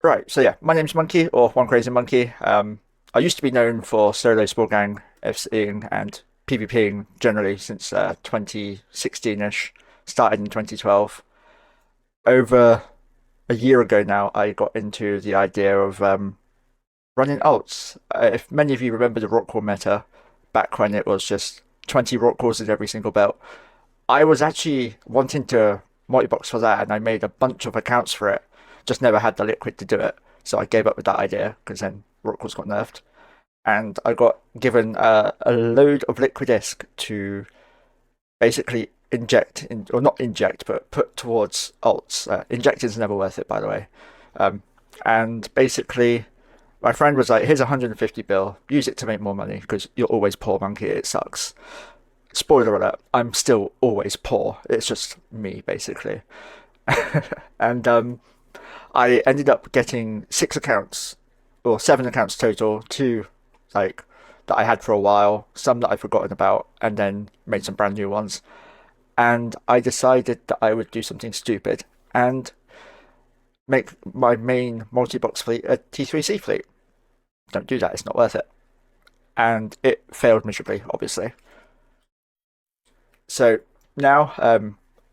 Right, so yeah, my name's Monkey, or One CrazyMonkeh. I used to be known for solo small gang FCing and PvPing generally since 2016-ish. Started in 2012. Over a year ago now, I got into the idea of running alts. If many of you remember the rock crawl meta, back when it was just 20 rock crawls in every single belt, I was actually wanting to multi-box for that, and I made a bunch of accounts for it. Just never had the liquid to do it, so I gave up with that idea because then Rorquals got nerfed, and I got given a load of liquid disc to basically inject in, or not inject, but put towards alts. Injecting is never worth it, by the way. Um, and basically, my friend was like, "Here's 150 bill. Use it to make more money because you're always poor, monkey. It sucks." Spoiler alert, I'm still always poor. It's just me, basically. And I ended up getting 6 accounts, or 7 accounts total, two like that I had for a while, some that I'd forgotten about, and then made some brand new ones. And I decided that I would do something stupid and make my main multi-box fleet a T3C fleet. Don't do that, it's not worth it. And it failed miserably, obviously. So now,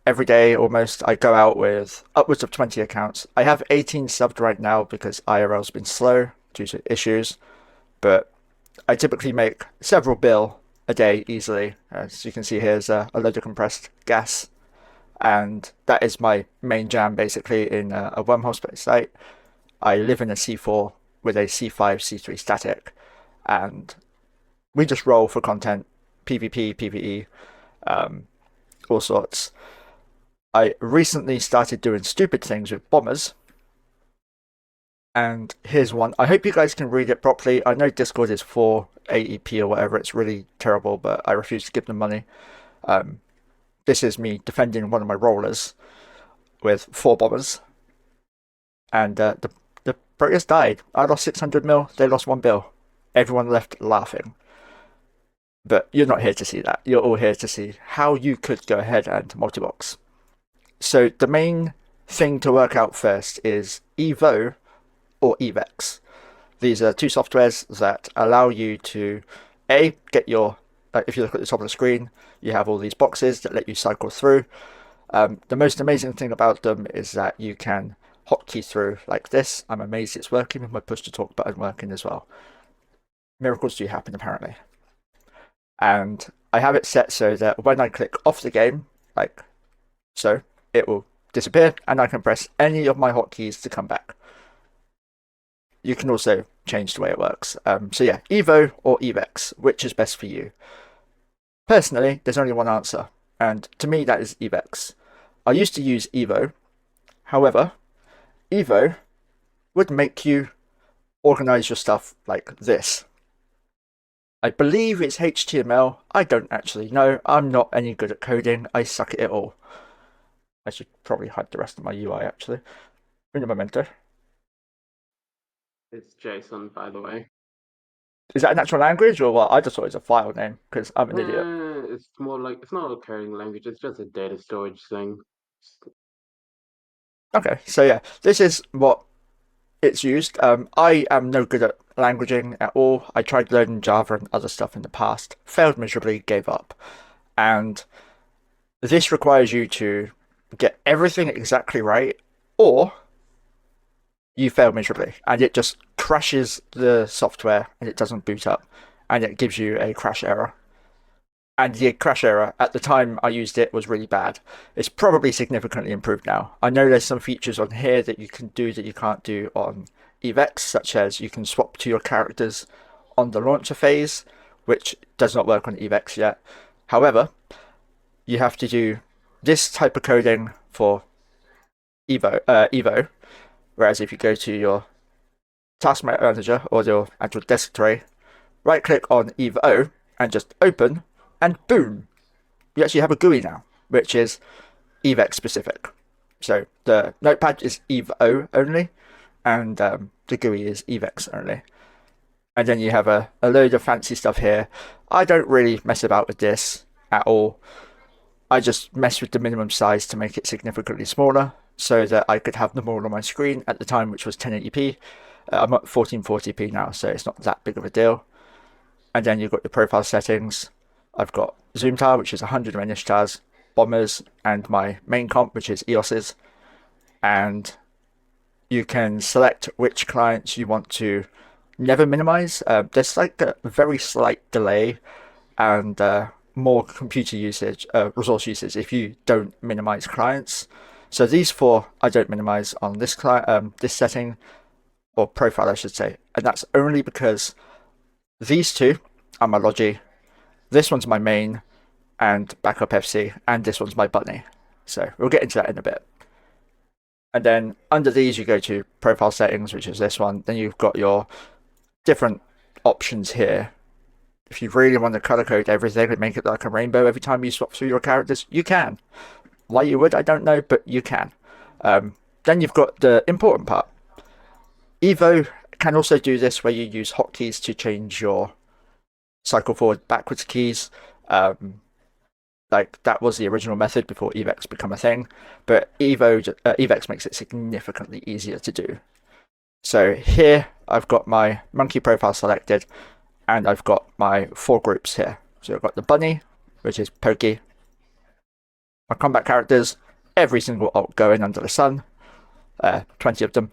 every day almost, I go out with upwards of 20 accounts. I have 18 subbed right now because IRL's been slow due to issues, but I typically make several bill a day easily. As you can see, here's a load of compressed gas, and that is my main jam basically in a wormhole space site. I live in a C4 with a C5, C3 static, and we just roll for content, PvP, PvE, um, all sorts. I recently started doing stupid things with bombers, and here's one. I hope you guys can read it properly. I know Discord is for AEP or whatever. It's really terrible, but I refuse to give them money. Um, this is me defending one of my rollers with 4 bombers, and the protest died. I lost 600 mil. They lost 1 bill. Everyone left laughing. But you're not here to see that. You're all here to see how you could go ahead and multi-box. So the main thing to work out first is Evo or Evex. These are two softwares that allow you to get your, if you look at the top of the screen, you have all these boxes that let you cycle through. The most amazing thing about them is that you can hotkey through like this. I'm amazed it's working with my push to talk button working as well. Miracles do happen apparently. And I have it set so that when I click off the game, like so, it will disappear and I can press any of my hotkeys to come back. You can also change the way it works. So yeah, Evo or Evex, which is best for you? Personally, there's only one answer, and to me that is Evex. I used to use Evo, however, Evo would make you organize your stuff like this. I believe it's HTML. I don't actually know. I'm not any good at coding. I suck at it all. I should probably hide the rest of my UI actually. In a memento. It's JSON, by the way. Is that a natural language or what? I just thought it was a file name because I'm an idiot. It's more like it's not a coding language. It's just a data storage thing. Okay, so yeah, this is what it's used. I am no good at languaging at all. I tried learning Java and other stuff in the past, failed miserably, gave up. And this requires you to get everything exactly right, or you fail miserably, and it just crashes the software and it doesn't boot up, and it gives you a crash error. And the crash error at the time I used it was really bad. It's probably significantly improved now. I know there's some features on here that you can do that you can't do on Evex, such as you can swap to your characters on the launcher phase, which does not work on Evex yet. However, you have to do this type of coding for Evo, whereas if you go to your task manager or your actual desk tray, right click on Evo and just open, and boom, you actually have a GUI now, which is Evex specific. So the notepad is Evo only, and the GUI is Evex only. And then you have a load of fancy stuff here. I don't really mess about with this at all. I just mess with the minimum size to make it significantly smaller so that I could have them all on my screen at the time, which was 1080p. I'm at 1440p now, so it's not that big of a deal. And then you've got your profile settings. I've got zoom tower, which is 100 of Ishtars, bombers, and my main comp, which is EOS's. And you can select which clients you want to never minimize. There's like a very slight delay and more computer usage, resource usage if you don't minimize clients. So these four I don't minimize on this client, this setting or profile, I should say, and that's only because these two are my Logi, this one's my main and backup FC, and this one's my bunny. So we'll get into that in a bit. And then under these, you go to profile settings, which is this one. Then you've got your different options here. If you really want to color code everything and make it like a rainbow every time you swap through your characters, you can. Why you would, I don't know, but you can. Then you've got the important part. Evo can also do this where you use hotkeys to change your cycle forward backwards keys. Like that was the original method before Evex become a thing, but Evex makes it significantly easier to do. So here I've got my monkey profile selected, and I've got my four groups here. So I've got the bunny, which is Pokey, my combat characters, every single alt going under the sun, 20 of them.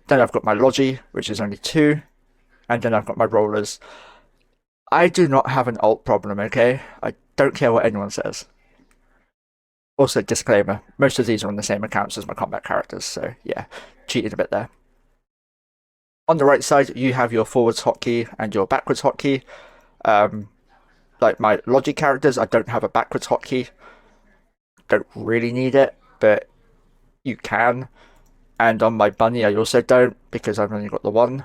Then I've got my Logi, which is only 2, and then I've got my rollers. I do not have an alt problem, okay? I don't care what anyone says. Also, disclaimer, most of these are on the same accounts as my combat characters, so yeah, cheated a bit there. On the right side, you have your forwards hotkey and your backwards hotkey. Like my Logi characters, I don't have a backwards hotkey. Don't really need it, but you can. And on my bunny, I also don't, because I've only got the one.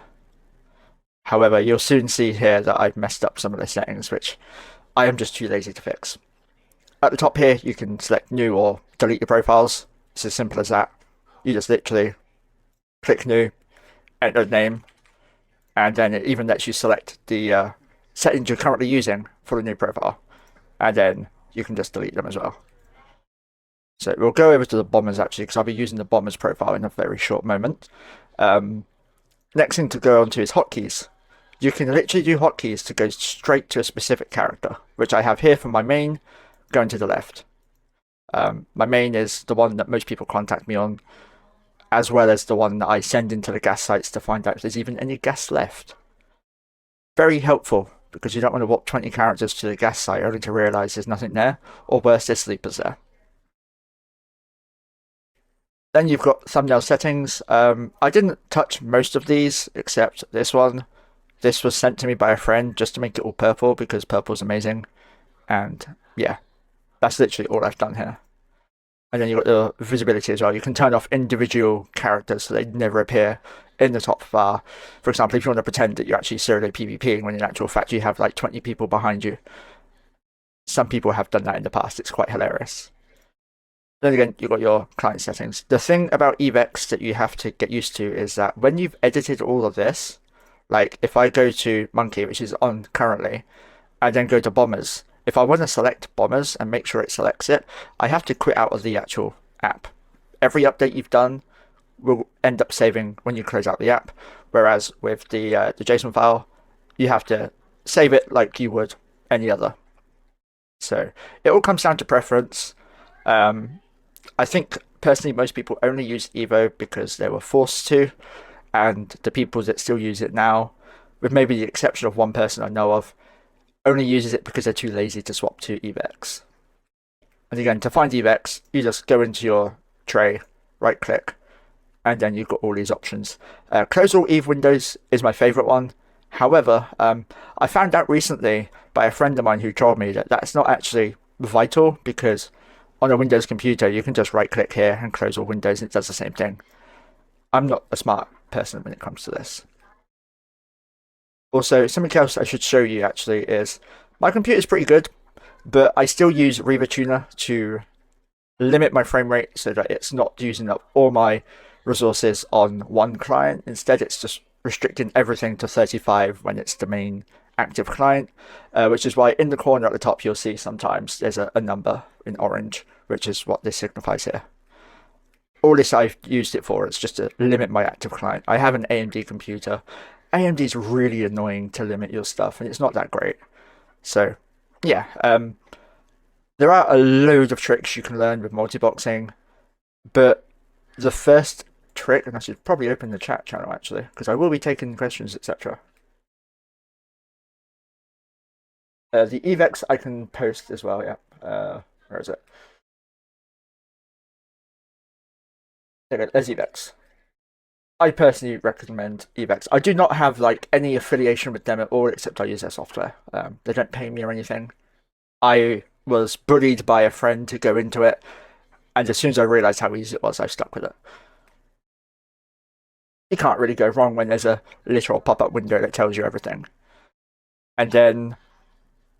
However, you'll soon see here that I've messed up some of the settings, which I am just too lazy to fix. At the top here, you can select new or delete your profiles. It's as simple as that. You just literally click new, enter the name, and then it even lets you select the settings you're currently using for the new profile. And then you can just delete them as well. So we'll go over to the bombers actually, because I'll be using the bombers profile in a very short moment. Next thing to go on to is hotkeys. You can literally do hotkeys to go straight to a specific character, which I have here for my main, going to the left. My main is the one that most people contact me on, as well as the one that I send into the gas sites to find out if there's even any gas left. Very helpful, because you don't want to walk 20 characters to the gas site only to realise there's nothing there, or worse, there's sleepers there. Then you've got thumbnail settings. I didn't touch most of these, except this one. This was sent to me by a friend just to make it all purple, because purple's amazing. And yeah, that's literally all I've done here. And then you've got the visibility as well. You can turn off individual characters so they never appear in the top bar. For example, if you want to pretend that you're actually solo PvPing when in actual fact you have like 20 people behind you. Some people have done that in the past. It's quite hilarious. Then again, you've got your client settings. The thing about Evex that you have to get used to is that when you've edited all of this, like if I go to Monkey, which is on currently, and then go to bombers, if I want to select bombers and make sure it selects it, I have to quit out of the actual app. Every update you've done will end up saving when you close out the app, whereas with the JSON file, you have to save it like you would any other. So it all comes down to preference. I think personally most people only use Evo because they were forced to, and the people that still use it now, with maybe the exception of one person I know of, only uses it because they're too lazy to swap to Evex. And again, to find Evex, you just go into your tray, right click, and then you've got all these options. Close all Eve windows is my favorite one. However, I found out recently by a friend of mine who told me that that's not actually vital, because on a Windows computer, you can just right click here and close all windows and it does the same thing. I'm not a smart person when it comes to this. Also, something else I should show you actually is my computer's pretty good, but I still use Reaver Tuner to limit my frame rate so that it's not using up all my resources on one client. Instead, it's just restricting everything to 35 when it's the main active client, which is why in the corner at the top you'll see sometimes there's a number in orange, which is what this signifies here. all this I've used it for is just to limit my active client. I have an AMD computer. AMD is really annoying to limit your stuff, and it's not that great. So, yeah, there are a load of tricks you can learn with multiboxing, but the first trick, and I should probably open the chat channel actually, because I will be taking questions, etc. The evex I can post as well, yeah. Where is it? There's evex. I personally recommend evex. I do not have like any affiliation with them at all, except I use their software. They don't pay me or anything. I was bullied by a friend to go into it, and as soon as I realised how easy it was, I stuck with it. You can't really go wrong when there's a literal pop-up window that tells you everything. And then,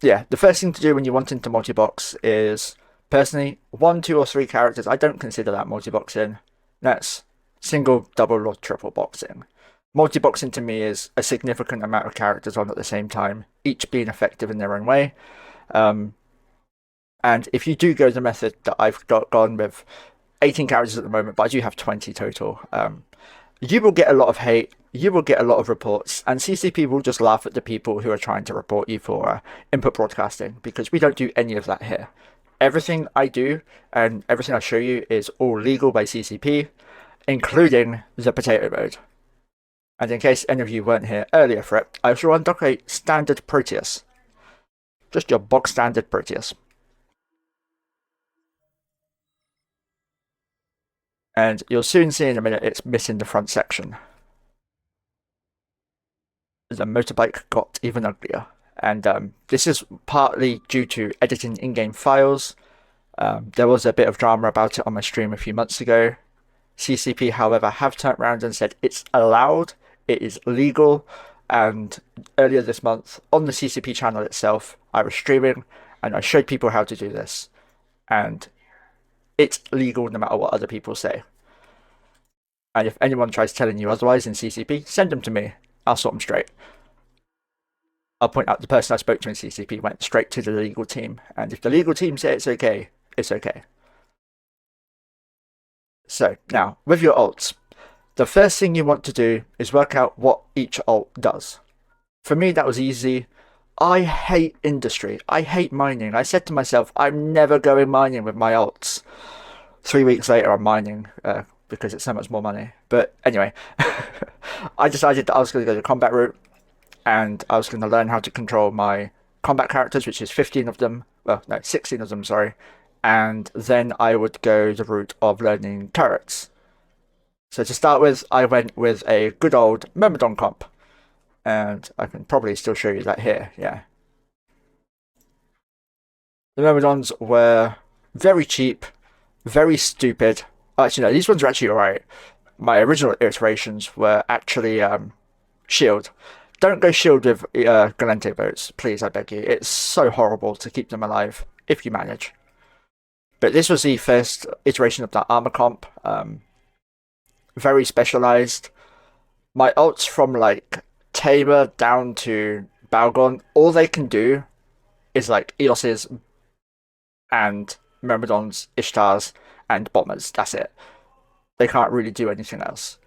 yeah, the first thing to do when you want into multi-box is, personally, 1, 2, or 3 characters. I don't consider that multi-boxing. That's single, double, or triple boxing. Multi-boxing to me is a significant amount of characters on at the same time, each being effective in their own way. And if you do go the method that I've gone with, 18 characters at the moment, but I do have 20 total, you will get a lot of hate, you will get a lot of reports, and CCP will just laugh at the people who are trying to report you for input broadcasting, because we don't do any of that here. Everything I do and everything I show you is all legal by CCP, including the potato mode. And in case any of you weren't here earlier for it, I shall undock a standard Proteus. Just your box standard Proteus. And you'll soon see in a minute it's missing the front section. The motorbike got even uglier. And this is partly due to editing in-game files. There was a bit of drama about it on my stream a few months ago. CCP, however, have turned around and said it's allowed, it is legal, and earlier this month, on the CCP channel itself, I was streaming, and I showed people how to do this. And it's legal no matter what other people say. And if anyone tries telling you otherwise in CCP, send them to me. I'll sort them straight. I'll point out the person I spoke to in CCP went straight to the legal team, and if the legal team say it's okay, it's okay. So now, with your alts, the first thing you want to do is work out what each alt does. For me, that was easy. I hate industry. I hate mining. I said to myself, I'm never going mining with my alts. 3 weeks later, I'm mining because it's so much more money. But anyway, I decided that I was going to go the combat route, and I was going to learn how to control my combat characters, which is 15 of them. Well, no, 16 of them, sorry. And then I would go the route of learning turrets. So to start with, I went with a good old Myrmidon comp. And I can probably still show you that here, yeah. The Myrmidons were very cheap, very stupid. Actually, no, these ones are actually alright. My original iterations were actually shield. Don't go shield with Galente boats, please, I beg you. It's so horrible to keep them alive, if you manage. But this was the first iteration of that armor comp. Very specialized. My ults from like Tamer down to Balgon, all they can do is like Eos's and Myrmidons, Ishtars, and Bombers. That's it. They can't really do anything else.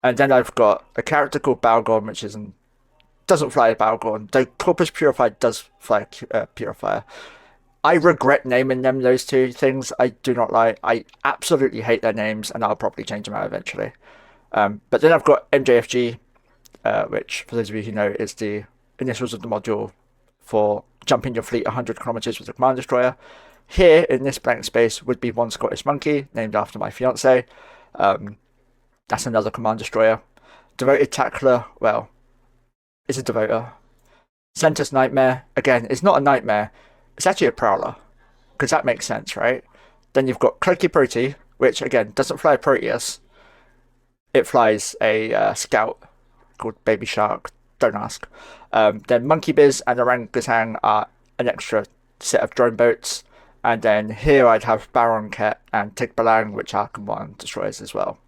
And then I've got a character called Balgon, which doesn't fly a Balgon. Though Corpus Purified does fly a Purifier. I regret naming them those two things. I do not like. I absolutely hate their names, and I'll probably change them out eventually. But then I've got MJFG, which, for those of you who know, is the initials of the module for jumping your fleet 100 kilometers with a command destroyer. Here, in this blank space, would be One CrazyMonkeh, named after my fiance. That's another command destroyer. Devoted Tackler, well, it's a devoter. Center's Nightmare, again, it's not a nightmare. It's actually a Prowler, because that makes sense, right? Then you've got Cloaky Prote, which, again, doesn't fly a Proteus. It flies a Scout called Baby Shark. Don't ask. Then Monkey Biz and Orangutan are an extra set of drone boats. And then here I'd have Baron Ket and Tigbalang, which are command destroyers as well.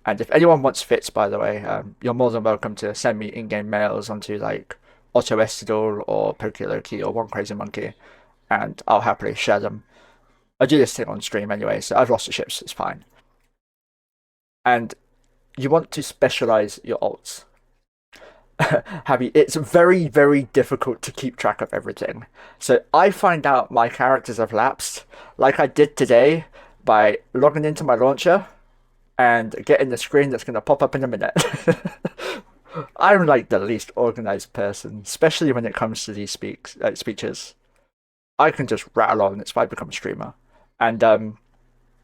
And if anyone wants fits, by the way, you're more than welcome to send me in-game mails onto like Otto Estidal or Pokeloki or One CrazyMonkeh, and I'll happily share them. I do this thing on stream anyway, so I've lost the ships, it's fine. and you want to specialize your alts. Happy, it's very, very difficult to keep track of everything. So I find out my characters have lapsed, like I did today, by logging into my launcher and getting the screen that's going to pop up in a minute. I'm like the least organized person, especially when it comes to these speeches. I can just rattle on. It's why I become a streamer. And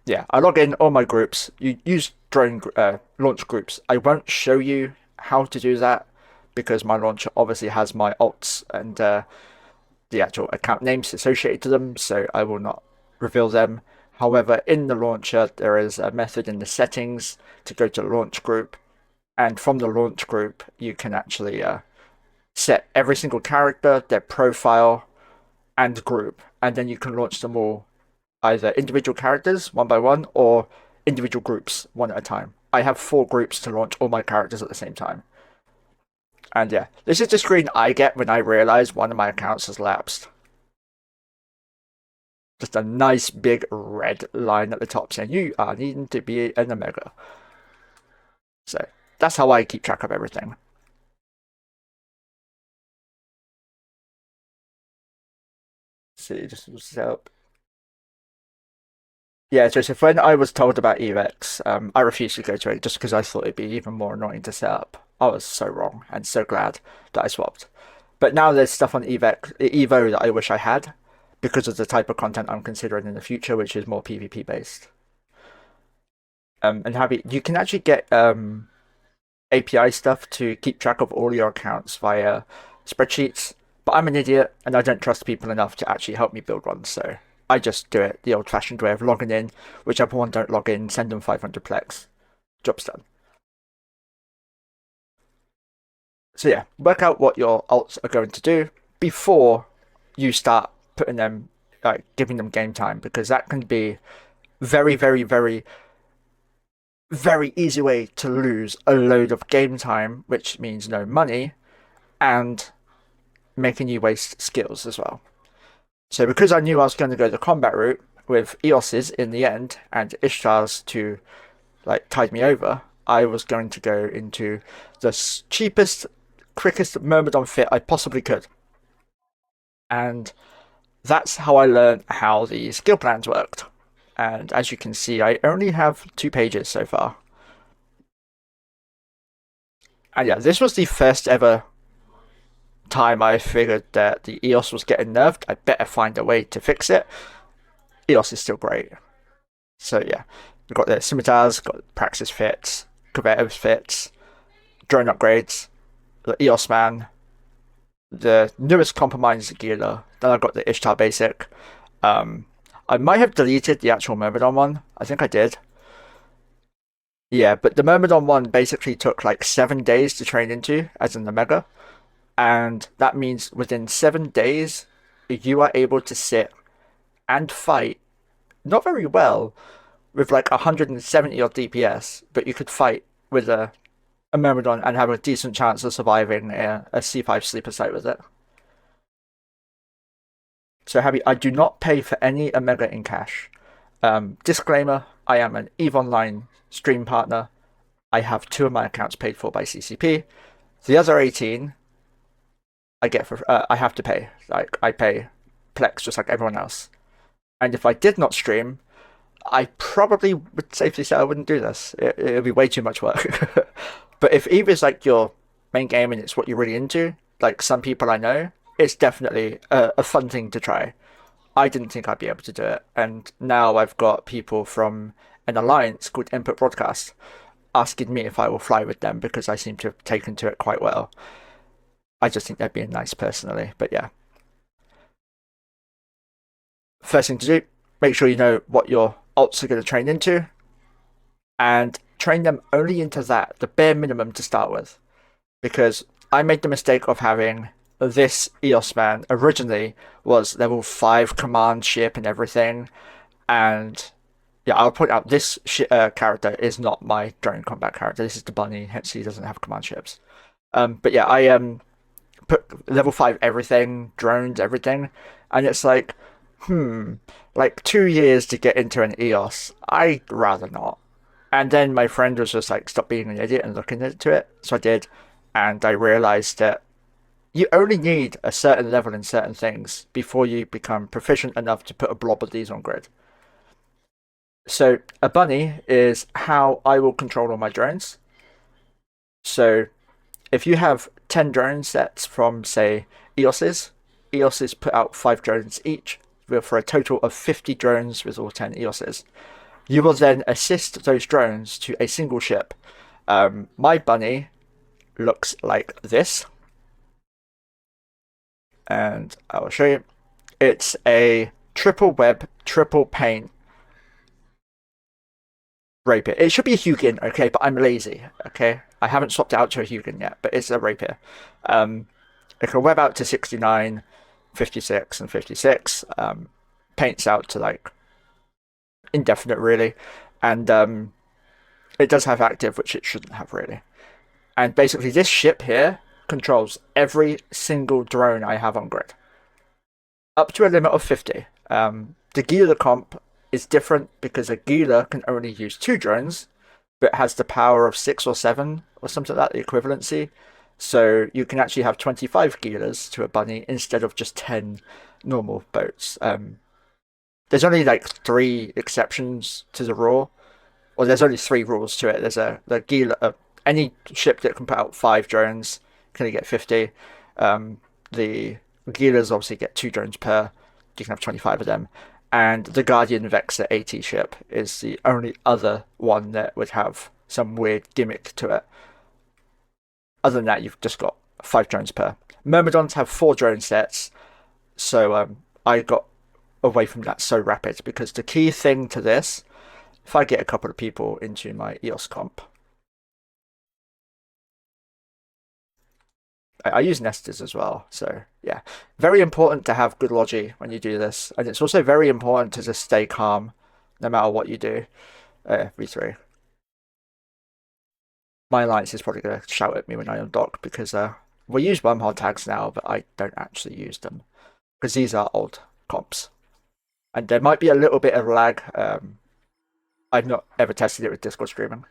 yeah, I log in all my groups. You use drone launch groups. I won't show you how to do that because my launcher obviously has my alts and the actual account names associated to them, so I will not reveal them. However, in the launcher, there is a method in the settings to go to the launch group, and from the launch group, you can actually set every single character, their profile, and group, and then you can launch them all either individual characters one by one or individual groups one at a time. I have 4 groups to launch all my characters at the same time. And yeah, this is the screen I get when I realize one of my accounts has lapsed. Just a nice big red line at the top saying you are needing to be an Omega. So that's how I keep track of everything. See, just set up. Yeah, Joseph, when I was told about EVEX, I refused to go to it just because I thought it'd be even more annoying to set up. I was so wrong and so glad that I swapped. But now there's stuff on Evo that I wish I had because of the type of content I'm considering in the future, which is more PvP based. And Happy, you can actually get API stuff to keep track of all your accounts via spreadsheets. But I'm an idiot and I don't trust people enough to actually help me build one, so I just do it the old fashioned way of logging in. Whichever one don't log in, send them 500 plex. Job's done. So yeah, work out what your alts are going to do before you start putting them, like giving them game time, because that can be very, very, very, very easy way to lose a load of game time, which means no money, and making you waste skills as well. So because I knew I was going to go the combat route with EOS's in the end and Ishtars to like tide me over, I was going to go into the cheapest, quickest Myrmidon fit I possibly could. And that's how I learned how the skill plans worked. And as you can see, I only have 2 pages so far. And yeah, this was the first ever time I figured that the EOS was getting nerfed. I better find a way to fix it. EOS is still great. So yeah, we've got the scimitars, got praxis fits, combative fits, drone upgrades, the EOS man, the newest compromise Gila. Then I've got the Ishtar basic. I might have deleted the actual Myrmidon one. I think I did. Yeah, but the Myrmidon one basically took like 7 days to train into as an Omega, and that means within 7 days you are able to sit and fight not very well with like 170 odd DPS, but you could fight with a Myrmidon and have a decent chance of surviving a C5 sleeper site with it. So Happy, I do not pay for any Omega in cash. Disclaimer, I am an EVE Online stream partner. I have 2 of my accounts paid for by CCP. The other 18 I get for I have to pay. Like I pay Plex just like everyone else. And if I did not stream, I probably would safely say I wouldn't do this. It would be way too much work. But if EVE is like your main game and it's what you're really into, like some people I know, it's definitely a fun thing to try. I didn't think I'd be able to do it, and now I've got people from an alliance called Input Broadcast asking me if I will fly with them because I seem to have taken to it quite well. I just think they're being nice personally, but yeah. First thing to do, make sure you know what your alts are going to train into, and train them only into that, the bare minimum to start with. Because I made the mistake of having this EOS man originally was level 5 command ship and everything, and yeah, I'll point out this character is not my drone combat character. This is the bunny, hence he doesn't have command ships. But yeah, I put level 5 everything, drones, everything, and it's like 2 years to get into an EOS. I'd rather not. And then my friend was just like, stop being an idiot and look into it. So I did. And I realized that you only need a certain level in certain things before you become proficient enough to put a blob of these on grid. So a bunny is how I will control all my drones. So if you have 10 drone sets from, say, EOS's put out 5 drones each for a total of 50 drones with all 10 EOS's. You will then assist those drones to a single ship. My bunny looks like this, and I will show you. It's a triple web, triple pane rapier. It should be a Hugin, okay, but I'm lazy, okay? I haven't swapped it out to a Hugin yet, but it's a rapier. It can web out to 69, 56, and 56. Paints out to like indefinite, really. And it does have active, which it shouldn't have, really. And basically, this ship here controls every single drone I have on grid. Up to a limit of 50. The Gila comp is different because a Gila can only use 2 drones, but has the power of 6 or 7 or something like that, the equivalency. So you can actually have 25 Gilas to a bunny instead of just 10 normal boats. There's only like 3 exceptions to the rule, or there's only 3 rules to it. There's the Gila, any ship that can put out 5 drones can only get 50. The Gilas obviously get 2 drones per. You can have 25 of them. And the Guardian Vexor 80 ship is the only other one that would have some weird gimmick to it. Other than that, you've just got 5 drones per. Myrmidons have 4 drone sets, so I got away from that so rapid because the key thing to this, if I get a couple of people into my EOS comp, I use nesters as well, so yeah. Very important to have good logi when you do this, and it's also very important to just stay calm no matter what you do. V3. My alliance is probably going to shout at me when I undock because we use wormhole tags now, but I don't actually use them because these are old comps. And there might be a little bit of lag. I've not ever tested it with Discord streaming.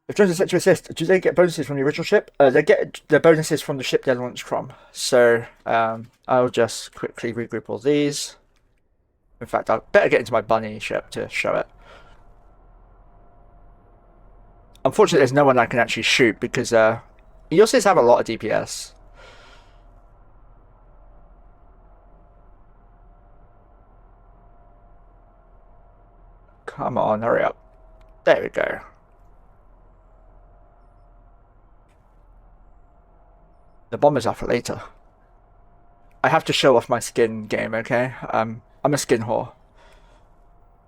If drones are set to assist, do they get bonuses from the original ship? They get the bonuses from the ship they're launched from. So I'll just quickly regroup all these. In fact, I'll better get into my bunny ship to show it. Unfortunately, there's no one I can actually shoot because EOSs have a lot of DPS. Come on, hurry up. There we go. The bombers are for later. I have to show off my skin game, okay? I'm a skin whore.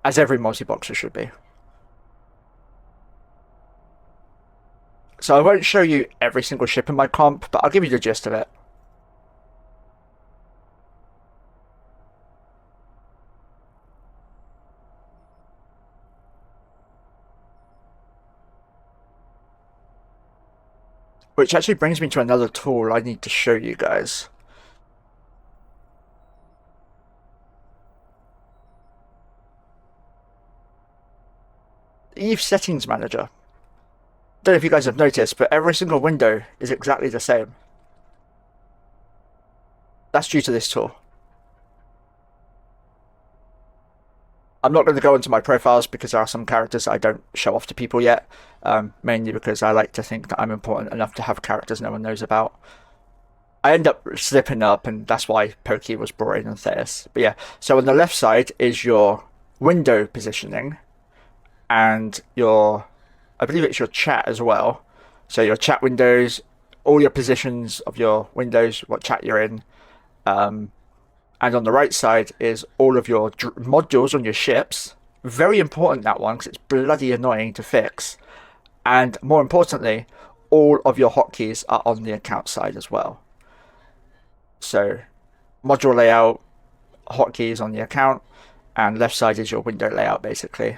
As every multi-boxer should be. So I won't show you every single ship in my comp, but I'll give you the gist of it. Which actually brings me to another tool I need to show you guys. Eve Settings Manager. Don't know if you guys have noticed, but every single window is exactly the same. That's due to this tool. I'm not going to go into my profiles because there are some characters I don't show off to people yet, mainly because I like to think that I'm important enough to have characters no one knows about. I end up slipping up, and that's why Pokey was brought in and Theus. But yeah, so on the left side is your window positioning, and I believe it's your chat as well. So your chat windows, all your positions of your windows, what chat you're in. And on the right side is all of your modules on your ships. Very important, that one, because it's bloody annoying to fix. And more importantly, all of your hotkeys are on the account side as well. So module layout, hotkeys on the account, and left side is your window layout, basically.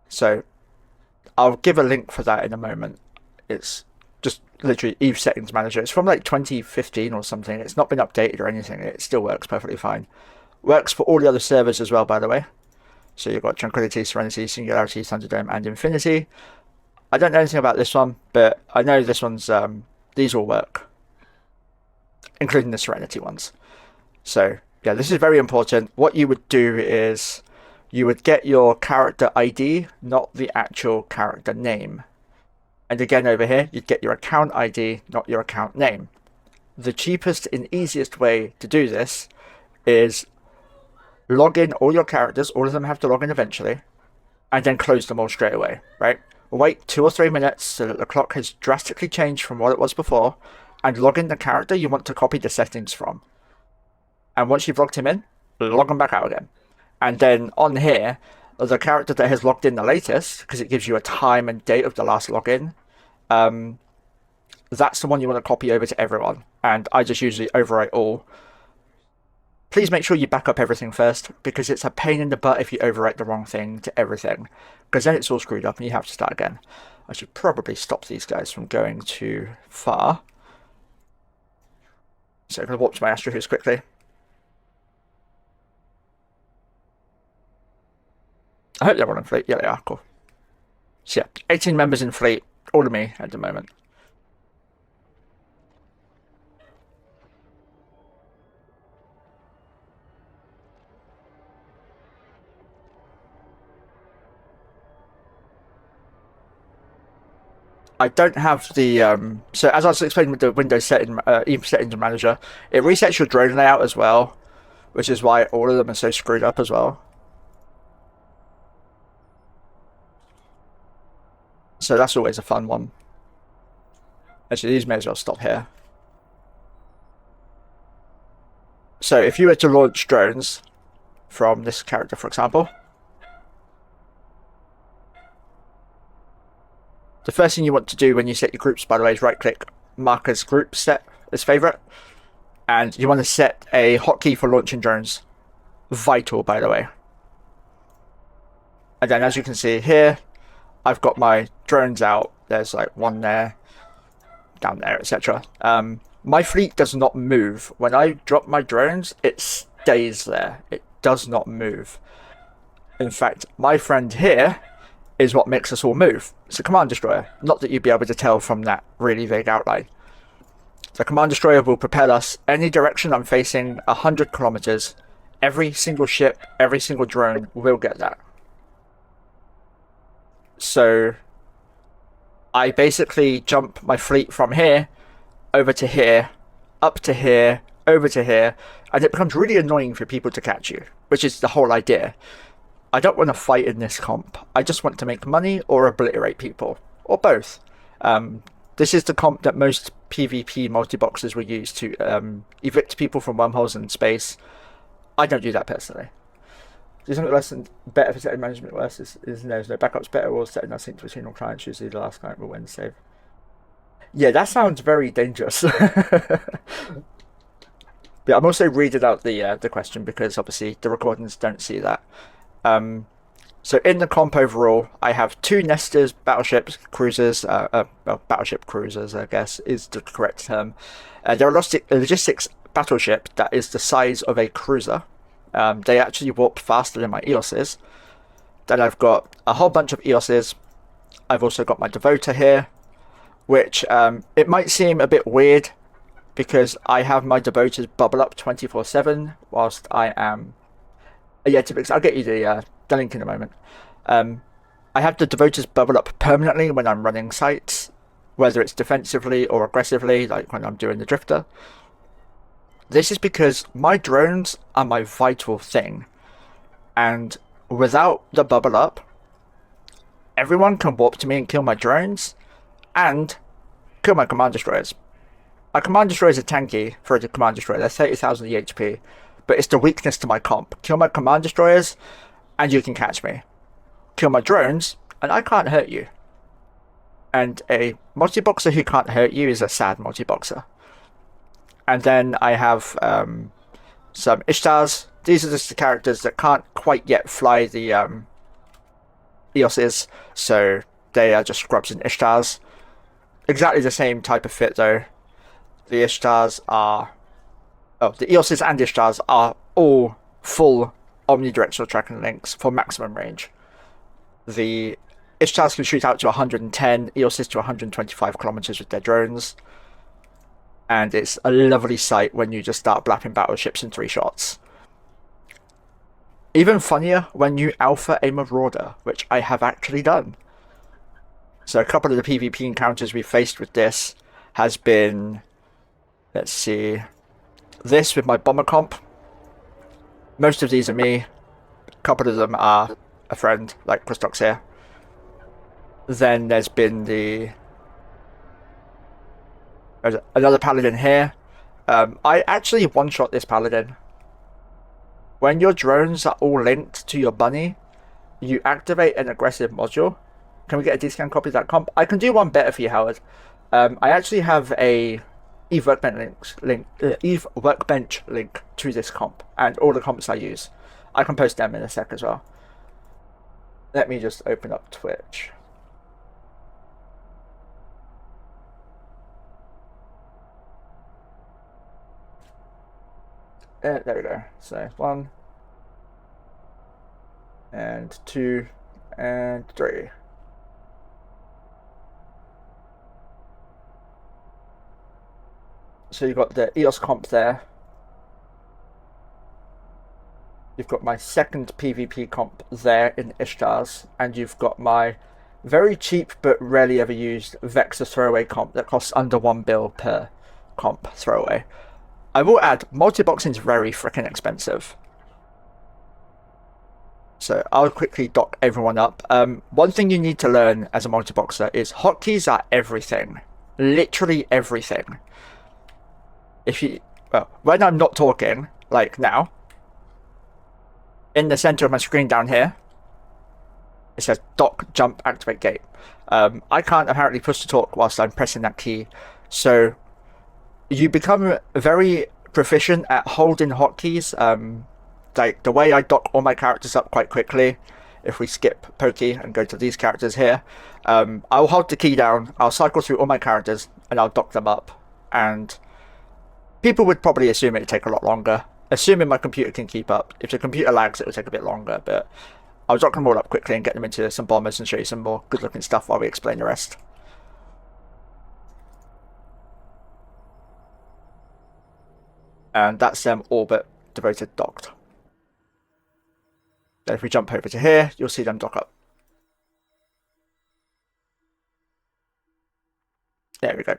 So I'll give a link for that in a moment. It's just literally Eve Settings Manager. It's from like 2015 or something. It's not been updated or anything. It still works perfectly fine. Works for all the other servers as well, by the way. So you've got Tranquility, Serenity, Singularity, Thunderdome, and Infinity. I don't know anything about this one, but I know this one's these all work, including the Serenity ones. So yeah, this is very important. What you would do is you would get your character ID, not the actual character name. And again over here, you'd get your account ID, not your account name. The cheapest and easiest way to do this is log in all your characters, all of them have to log in eventually, and then close them all straight away, right? Wait 2 or 3 minutes so that the clock has drastically changed from what it was before, and log in the character you want to copy the settings from. And once you've logged him in, log him back out again. And then on here, the character that has logged in the latest, because it gives you a time and date of the last login, that's the one you want to copy over to everyone. And I just usually overwrite all. Please make sure you back up everything first, because it's a pain in the butt if you overwrite the wrong thing to everything, because then it's all screwed up and you have to start again. I should probably stop these guys from going too far. So I'm going to warp to my Astro Hoops quickly. I hope they're all in fleet. Yeah, they are. Cool. So yeah, 18 members in fleet, all of me at the moment. I don't have the so as I was explaining with the Windows settings manager, it resets your drone layout as well, which is why all of them are so screwed up as well. So that's always a fun one. Actually, these may as well stop here. So if you were to launch drones from this character, for example, the first thing you want to do when you set your groups, by the way, is right-click, mark as group, set as favorite, and you want to set a hotkey for launching drones. Vital, by the way. And then, as you can see here, I've got my drones out. There's like one there, down there, etc. My fleet does not move. When I drop my drones, it stays there. It does not move. In fact, my friend here is what makes us all move. It's a command destroyer. Not that you'd be able to tell from that really vague outline. The command destroyer will propel us any direction I'm facing 100 kilometers. Every single ship, every single drone will get that. So I basically jump my fleet from here over to here, up to here, over to here, and it becomes really annoying for people to catch you, which is the whole idea. I don't want to fight in this comp. I just want to make money or obliterate people, or both. This is the comp that most PvP multiboxers will use to evict people from wormholes in space. I don't do that personally. Do something less and better for setting management worse is there's no backups better or setting our sync between all clients. Usually the last client will win the save. Yeah, that sounds very dangerous. But I'm also reading out the question because obviously the recordings don't see that. So in the comp overall, I have 2 Nesters, battleships, cruisers, well, battleship cruisers, I guess, is the correct term. They're a logistics battleship that is the size of a cruiser. They actually warp faster than my EOSes. Then I've got a whole bunch of EOSes. I've also got my Devoter here, which it might seem a bit weird because I have my Devoters bubble up 24/7 whilst I am... Yeah, I'll get you the link in a moment. I have the Devoters bubble up permanently when I'm running sites, whether it's defensively or aggressively, like when I'm doing the Drifter. This is because my drones are my vital thing, and without the bubble up, everyone can warp to me and kill my drones, and kill my command destroyers. My command destroyers are tanky for a command destroyer, they're 30,000 HP, but it's the weakness to my comp. Kill my command destroyers, and you can catch me. Kill my drones, and I can't hurt you. And a multiboxer who can't hurt you is a sad multiboxer. And then I have some Ishtars. These are just the characters that can't quite yet fly the EOSes, so they are just scrubs and Ishtars. Exactly the same type of fit though. The Ishtars are... Oh, the EOSes and Ishtars are all full omnidirectional tracking links for maximum range. The Ishtars can shoot out to 110, EOSs to 125 kilometers with their drones, and it's a lovely sight when you just start blapping battleships in 3 shots. Even funnier when you alpha a marauder, which I have actually done. So a couple of the PvP encounters we've faced with this has been, let's see, this with my bomber comp. Most of these are me. A couple of them are a friend, like Christox here. Then there's been there's another paladin here. I actually one-shot this paladin. When your drones are all linked to your bunny, you activate an aggressive module. Can we get a D-scan copy of that comp? I can do one better for you, Howard. I actually have a Eve Workbench link to this comp and all the comps I use. I can post them in a sec as well. Let me just open up Twitch. There we go. So 1 and 2 and 3. So you've got the EOS comp there. You've got my second PvP comp there in Ishtars, and you've got my very cheap but rarely ever used Vexor throwaway comp that costs under 1 bill per comp throwaway. I will add, multiboxing is very freaking expensive. So I'll quickly dock everyone up. One thing you need to learn as a multiboxer is hotkeys are everything. Literally everything. When I'm not talking, like now, in the center of my screen down here, it says dock, jump, activate gate. I can't apparently push to talk whilst I'm pressing that key, so you become very proficient at holding hotkeys. Like the way I dock all my characters up quite quickly, if we skip Pokey and go to these characters here, I'll hold the key down, I'll cycle through all my characters, and I'll dock them up. And people would probably assume it would take a lot longer, assuming my computer can keep up. If the computer lags, it will take a bit longer, but I'll dock them all up quickly and get them into some bombers and show you some more good looking stuff while we explain the rest. And that's them all but devoted docked. Then if we jump over to here, you'll see them dock up. There we go.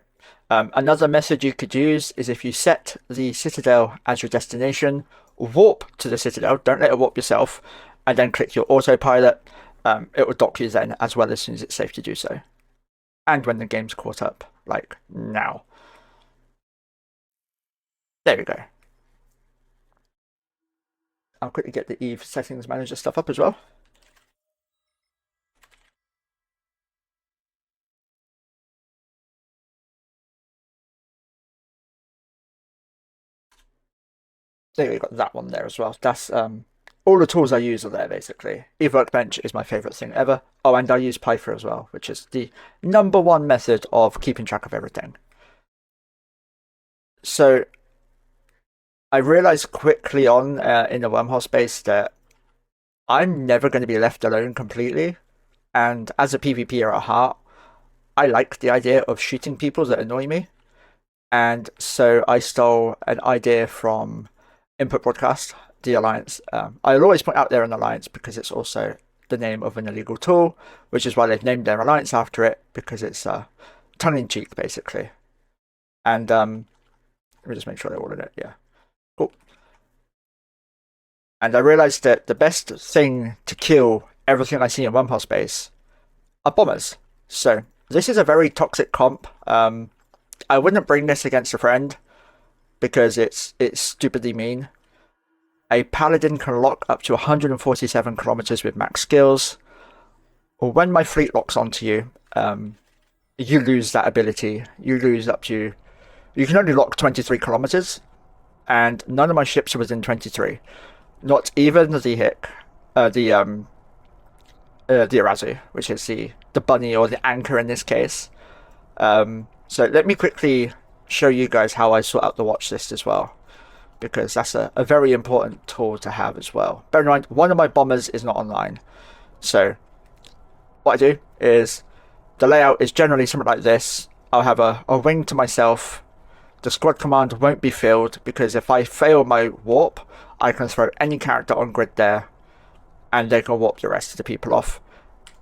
Another method you could use is if you set the Citadel as your destination, warp to the Citadel, don't let it warp yourself, and then click your autopilot. It will dock you then as well as soon as it's safe to do so. And when the game's caught up, like now. There we go. I'll quickly get the Eve settings manager stuff up as well. There we got that one there as well. That's all the tools I use are there basically. Eve Workbench is my favourite thing ever. Oh, and I use Python as well, which is the #1 method of keeping track of everything. So I realized quickly on in the wormhole space that I'm never going to be left alone completely. And as a PvPer at heart, I like the idea of shooting people that annoy me. And so I stole an idea from Input Broadcast, the Alliance. I'll always point out they're an Alliance because it's also the name of an illegal tool, which is why they've named their Alliance after it, because it's tongue-in-cheek, basically. And let me just make sure they're all in it, yeah. Cool. And I realized that the best thing to kill everything I see in wormhole space are bombers. So this is a very toxic comp. I wouldn't bring this against a friend because it's stupidly mean. A paladin can lock up to 147 kilometers with max skills. When my fleet locks onto you, you lose that ability. You lose up to... You can only lock 23 kilometers, and none of my ships are within 23. Not even the Hick, the Arazu, which is the bunny or the anchor in this case. So let me quickly show you guys how I sort out the watch list as well. because that's a very important tool to have as well. Bear in mind, one of my bombers is not online. So what I do is the layout is generally something like this. I'll have a wing to myself. The squad command won't be filled because if I fail my warp, I can throw any character on grid there and they can warp the rest of the people off.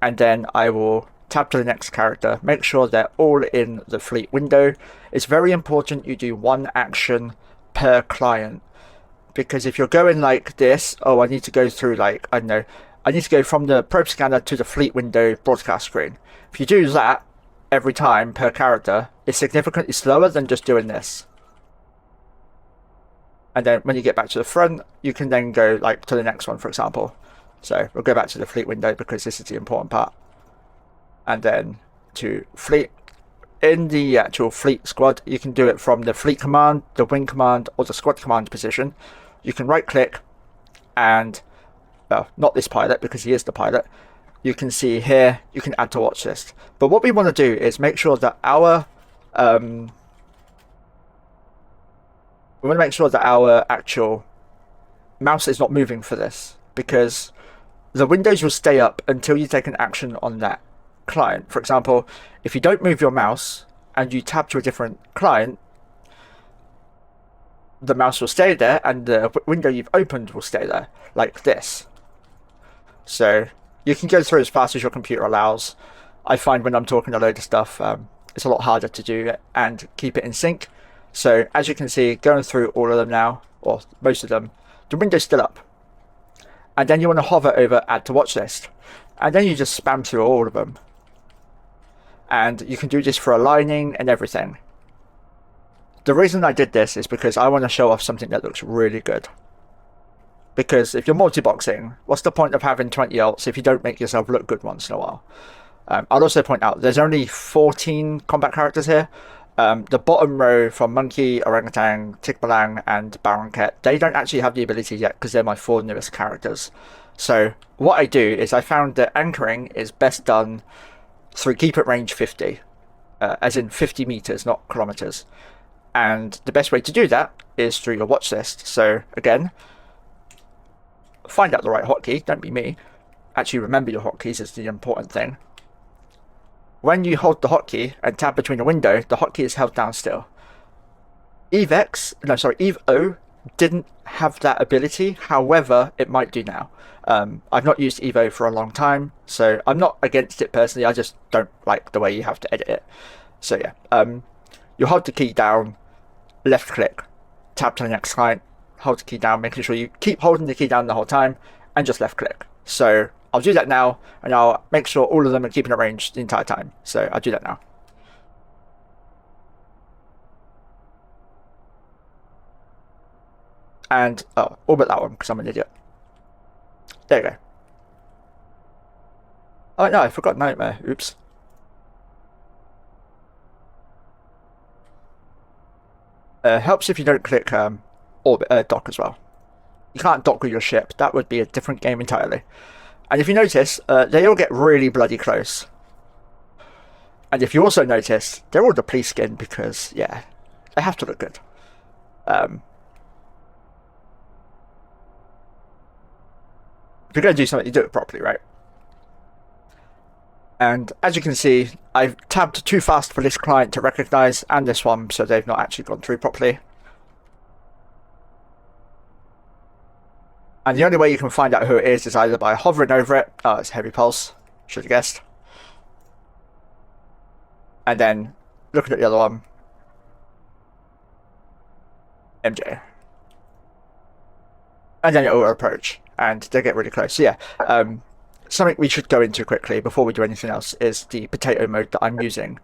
And then I will tab to the next character, make sure they're all in the fleet window. It's very important you do one action per client, because if you're going like this, oh, I need to go through, like, I don't know, I need to go from the probe scanner to the fleet window broadcast screen. If you do that every time per character, it's significantly slower than just doing this. And then when you get back to the front, you can then go like to the next one, for example. So we'll go back to the fleet window because this is the important part. And then to fleet. In the actual fleet squad, you can do it from the fleet command, the wing command, or the squad command position. You can right click and, well, not this pilot because he is the pilot. You can see here, you can add to watch list. But what we want to do is make sure that our actual mouse is not moving for this, because the windows will stay up until you take an action on that client. For example, if you don't move your mouse and you tab to a different client, the mouse will stay there and the window you've opened will stay there, like this. So you can go through as fast as your computer allows. I find when I'm talking a load of stuff, it's a lot harder to do and keep it in sync. So as you can see, going through all of them now, or most of them, the window's still up. And then you want to hover over add to watch list. And then you just spam through all of them. And you can do this for aligning and everything. The reason I did this is because I want to show off something that looks really good. Because if you're multiboxing, what's the point of having 20 ults if you don't make yourself look good once in a while? I'll also point out there's only 14 combat characters here. The bottom row from Monkeh, Orangutan, Tikbalang, and Baronket, they don't actually have the ability yet because they're my 4 newest characters. So what I do is I found that anchoring is best done through keep at range 50, as in 50 meters, not kilometers. And the best way to do that is through your watch list. So again, find out the right hotkey, don't be me. Actually remember your hotkeys is the important thing. When you hold the hotkey and tab between a window, the hotkey is held down still. EVO didn't have that ability, however, it might do now. I've not used Evo for a long time, so I'm not against it personally, I just don't like the way you have to edit it. So yeah, you hold the key down, left click, tab to the next client, hold the key down, making sure you keep holding the key down the whole time, and just left click. So I'll do that now, and I'll make sure all of them are keeping a range the entire time. So I'll do that now. And, oh, all but that one, because I'm an idiot. There you go. Oh, no, I forgot Nightmare. Oops. Helps if you don't click orbit, dock as well. You can't dock with your ship. That would be a different game entirely. And if you notice, they all get really bloody close. And if you also notice, they're all the police skin because, yeah, they have to look good. If you're going to do something, you do it properly, right? And as you can see, I've tabbed too fast for this client to recognize, and this one, so they've not actually gone through properly. And the only way you can find out who it is either by hovering over it. Oh, it's Heavy Pulse. Should have guessed. And then looking at the other one. MJ. And then it will approach. And they get really close. So yeah, something we should go into quickly before we do anything else is the potato mode that I'm using.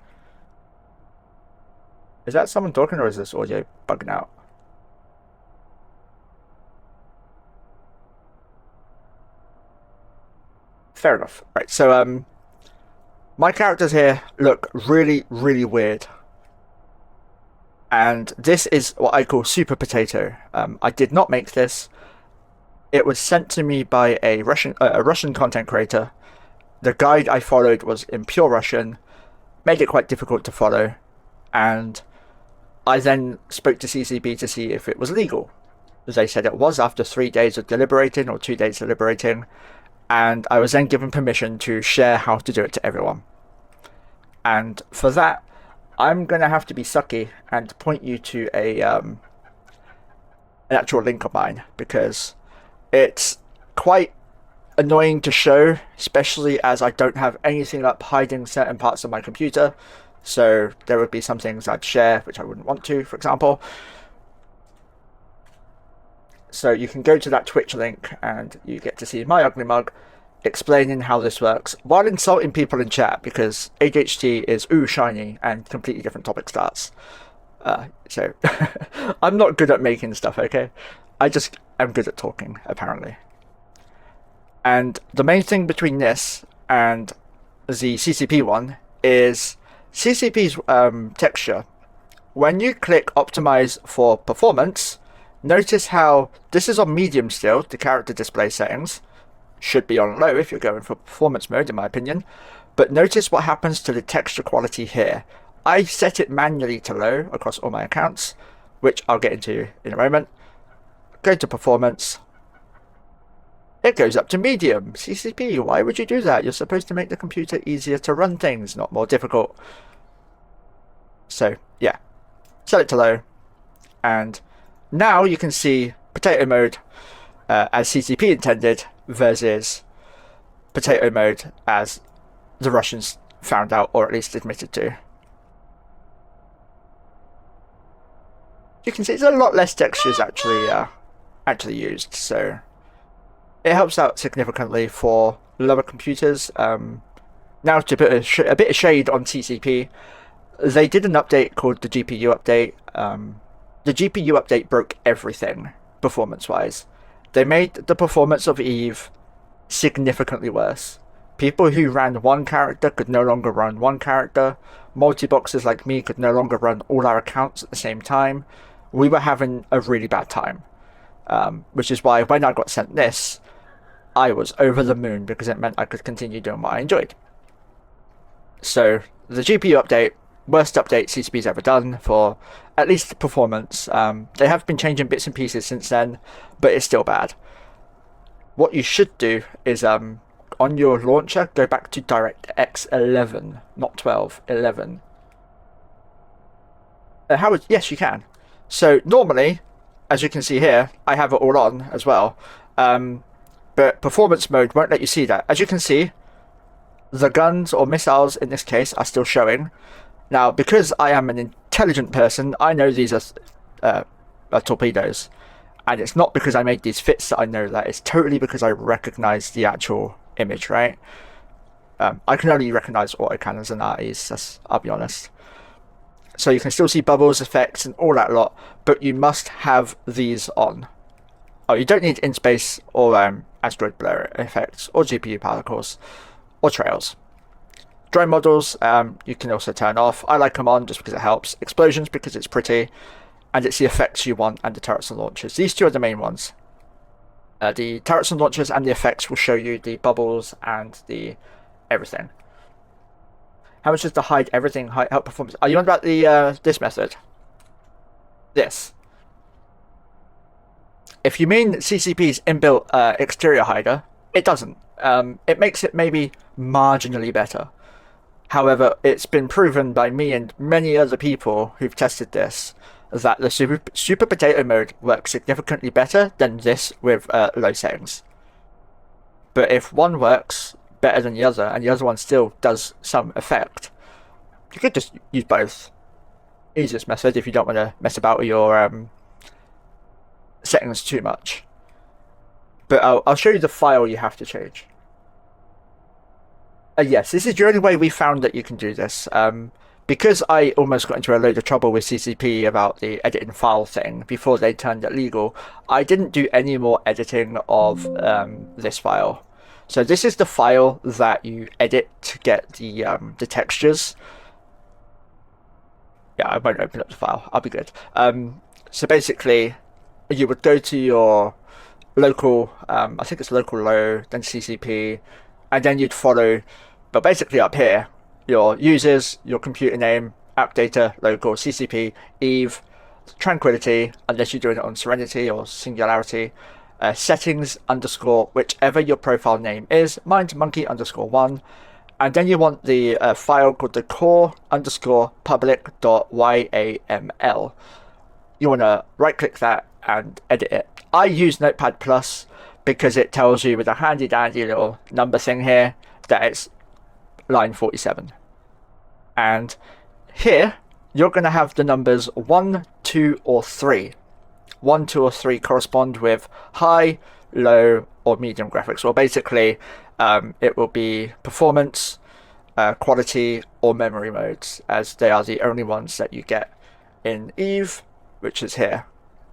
Is that someone talking or is this audio bugging out? Fair enough. Right, so my characters here look really, really weird. And this is what I call Super Potato. I did not make this. It was sent to me by a Russian content creator. The guide I followed was in pure Russian, made it quite difficult to follow, and I then spoke to CCB to see if it was legal. they said it was after 3 days of deliberating or 2 days deliberating, and I was then given permission to share how to do it to everyone. And for that, I'm going to have to be sucky and point you to an actual link of mine, because it's quite annoying to show, especially as I don't have anything up hiding certain parts of my computer. So there would be some things I'd share which I wouldn't want to, for example. So you can go to that Twitch link and you get to see my ugly mug explaining how this works while insulting people in chat, because ADHD is ooh shiny and completely different topic starts. So I'm not good at making stuff, okay? I just am good at talking, apparently. And the main thing between this and the CCP one is CCP's texture. When you click optimize for performance, notice how this is on medium still, the character display settings. Should be on low if you're going for performance mode, in my opinion. But notice what happens to the texture quality here. I set it manually to low across all my accounts, which I'll get into in a moment. Go to performance. It goes up to medium. CCP, why would you do that? You're supposed to make the computer easier to run things, not more difficult. So, yeah. Set it to low. And now you can see potato mode as CCP intended versus potato mode as the Russians found out, or at least admitted to. You can see there's a lot less textures actually used, so it helps out significantly for lower computers. Now to put a bit of shade on CCP, they did an update called the GPU update. The GPU update broke everything performance-wise. They made the performance of Eve significantly worse. People who ran one character could no longer run one character. Multiboxers like me could no longer run all our accounts at the same time. We were having a really bad time. Which is why when I got sent this, I was over the moon, because it meant I could continue doing what I enjoyed. So the GPU update, worst update CCP's ever done for at least performance. They have been changing bits and pieces since then, but it's still bad. What you should do is on your launcher, go back to DirectX 11, not 12, 11. Yes, you can. So normally, as you can see here, I have it all on as well. But performance mode won't let you see that. As you can see, the guns or missiles in this case are still showing. Now, because I am an intelligent person, I know these are torpedoes. And it's not because I made these fits that I know that. It's totally because I recognize the actual image, right? I can only recognize autocannons and arties, I'll be honest. So you can still see bubbles, effects, and all that lot, but you must have these on. Oh, you don't need in-space or asteroid blur effects, or GPU particles, or trails. Drone models, you can also turn off. I like them on just because it helps. Explosions because it's pretty, and it's the effects you want, and the turrets and launchers. These two are the main ones. The turrets and launchers and the effects will show you the bubbles and the everything. How much does the hide everything help performance? Are you on about the this method? This. If you mean CCP's inbuilt exterior hider, it doesn't. It makes it maybe marginally better. However, it's been proven by me and many other people who've tested this that the super potato mode works significantly better than this with low settings. But if one works better than the other, and the other one still does some effect, you could just use both. Easiest method if you don't want to mess about with your settings too much. But I'll show you the file you have to change. Yes, this is the only way we found that you can do this. Because I almost got into a load of trouble with CCP about the editing file thing before they turned it legal, I didn't do any more editing of this file. So this is the file that you edit to get the textures. Yeah, I won't open up the file. I'll be good. So basically, you would go to your local, I think it's local low, then CCP, and then you'd follow, but basically up here, your users, your computer name, app data, local, CCP, Eve, default tranquility, unless you're doing it on serenity or singularity. Settings underscore whichever your profile name is. Mine's monkey underscore one. And then you want the file called the core underscore public.yaml. You want to right click that and edit it. I use Notepad Plus because it tells you with a handy dandy little number thing here that it's line 47. And here you're going to have the numbers 1, 2, or 3. 1, 2, or 3 correspond with high, low, or medium graphics. Well, basically, it will be performance, quality, or memory modes, as they are the only ones that you get in Eve, which is here.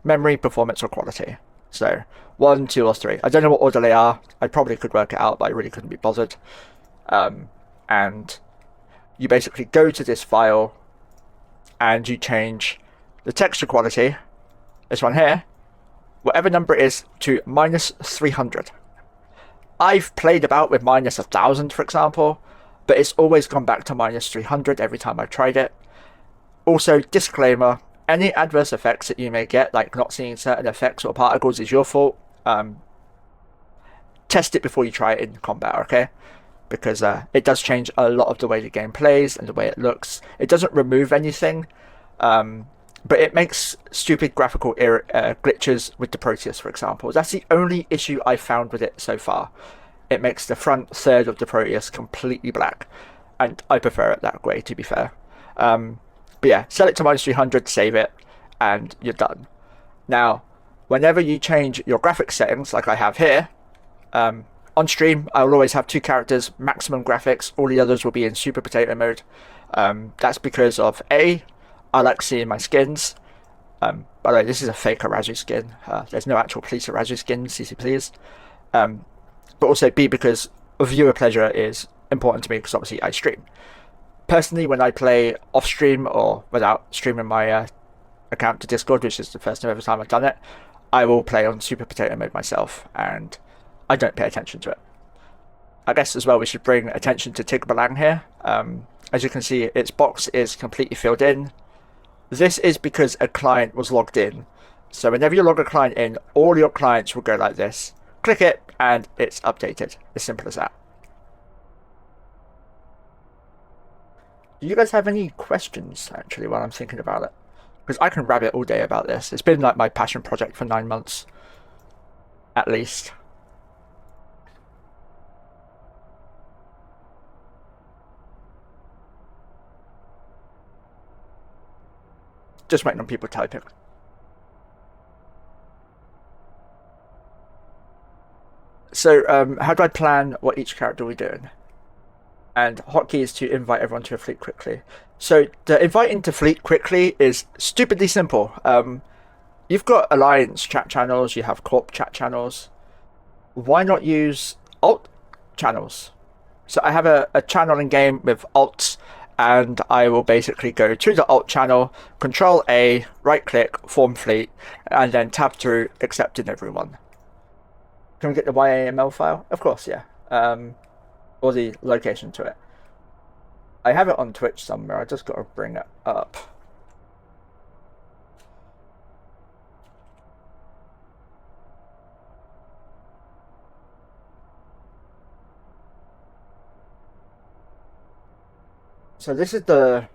Memory, performance, or quality. So 1, 2, or 3. I don't know what order they are. I probably could work it out, but I really couldn't be bothered. And you basically go to this file and you change the texture quality, this one here, whatever number it is, to -300. I've played about with -1000, for example, but it's always gone back to -300 every time I've tried it. Also, disclaimer, any adverse effects that you may get, like not seeing certain effects or particles, is your fault. Test it before you try it in combat, okay? Because it does change a lot of the way the game plays and the way it looks. It doesn't remove anything, but it makes stupid graphical glitches with the Proteus, for example. That's the only issue I found with it so far. It makes the front third of the Proteus completely black, and I prefer it that way, to be fair. But yeah, set it to -300, save it, and you're done. Now, whenever you change your graphics settings, like I have here, on stream, I will always have 2 characters, maximum graphics. All the others will be in super potato mode. That's because of A, I like seeing my skins. By the way, this is a fake Arazu skin. There's no actual police Arazu skin, CC please. But also B, because viewer pleasure is important to me, because obviously I stream. Personally, when I play off stream or without streaming my account to Discord, which is the first and ever time I've done it, I will play on super potato mode myself, and I don't pay attention to it. I guess as well we should bring attention to Tigbalang here. As you can see, its box is completely filled in. This is because a client was logged in. So whenever you log a client in, all your clients will go like this. Click it and it's updated. As simple as that. Do you guys have any questions, actually, while I'm thinking about it? Because I can rabbit all day about this. It's been like my passion project for 9 months. At least. Just waiting on people typing. So, how do I plan what each character we're doing? And hotkeys to invite everyone to a fleet quickly. So, the inviting to fleet quickly is stupidly simple. You've got Alliance chat channels, you have Corp chat channels. Why not use alt channels? So, I have a channel in game with alts, and I will basically go to the alt channel, Control A, right click, form fleet, and then tab through accepting everyone. Can we get the YAML file? Of course, yeah. Or the location to it. I have it on Twitch somewhere, I just got to bring it up. So this is the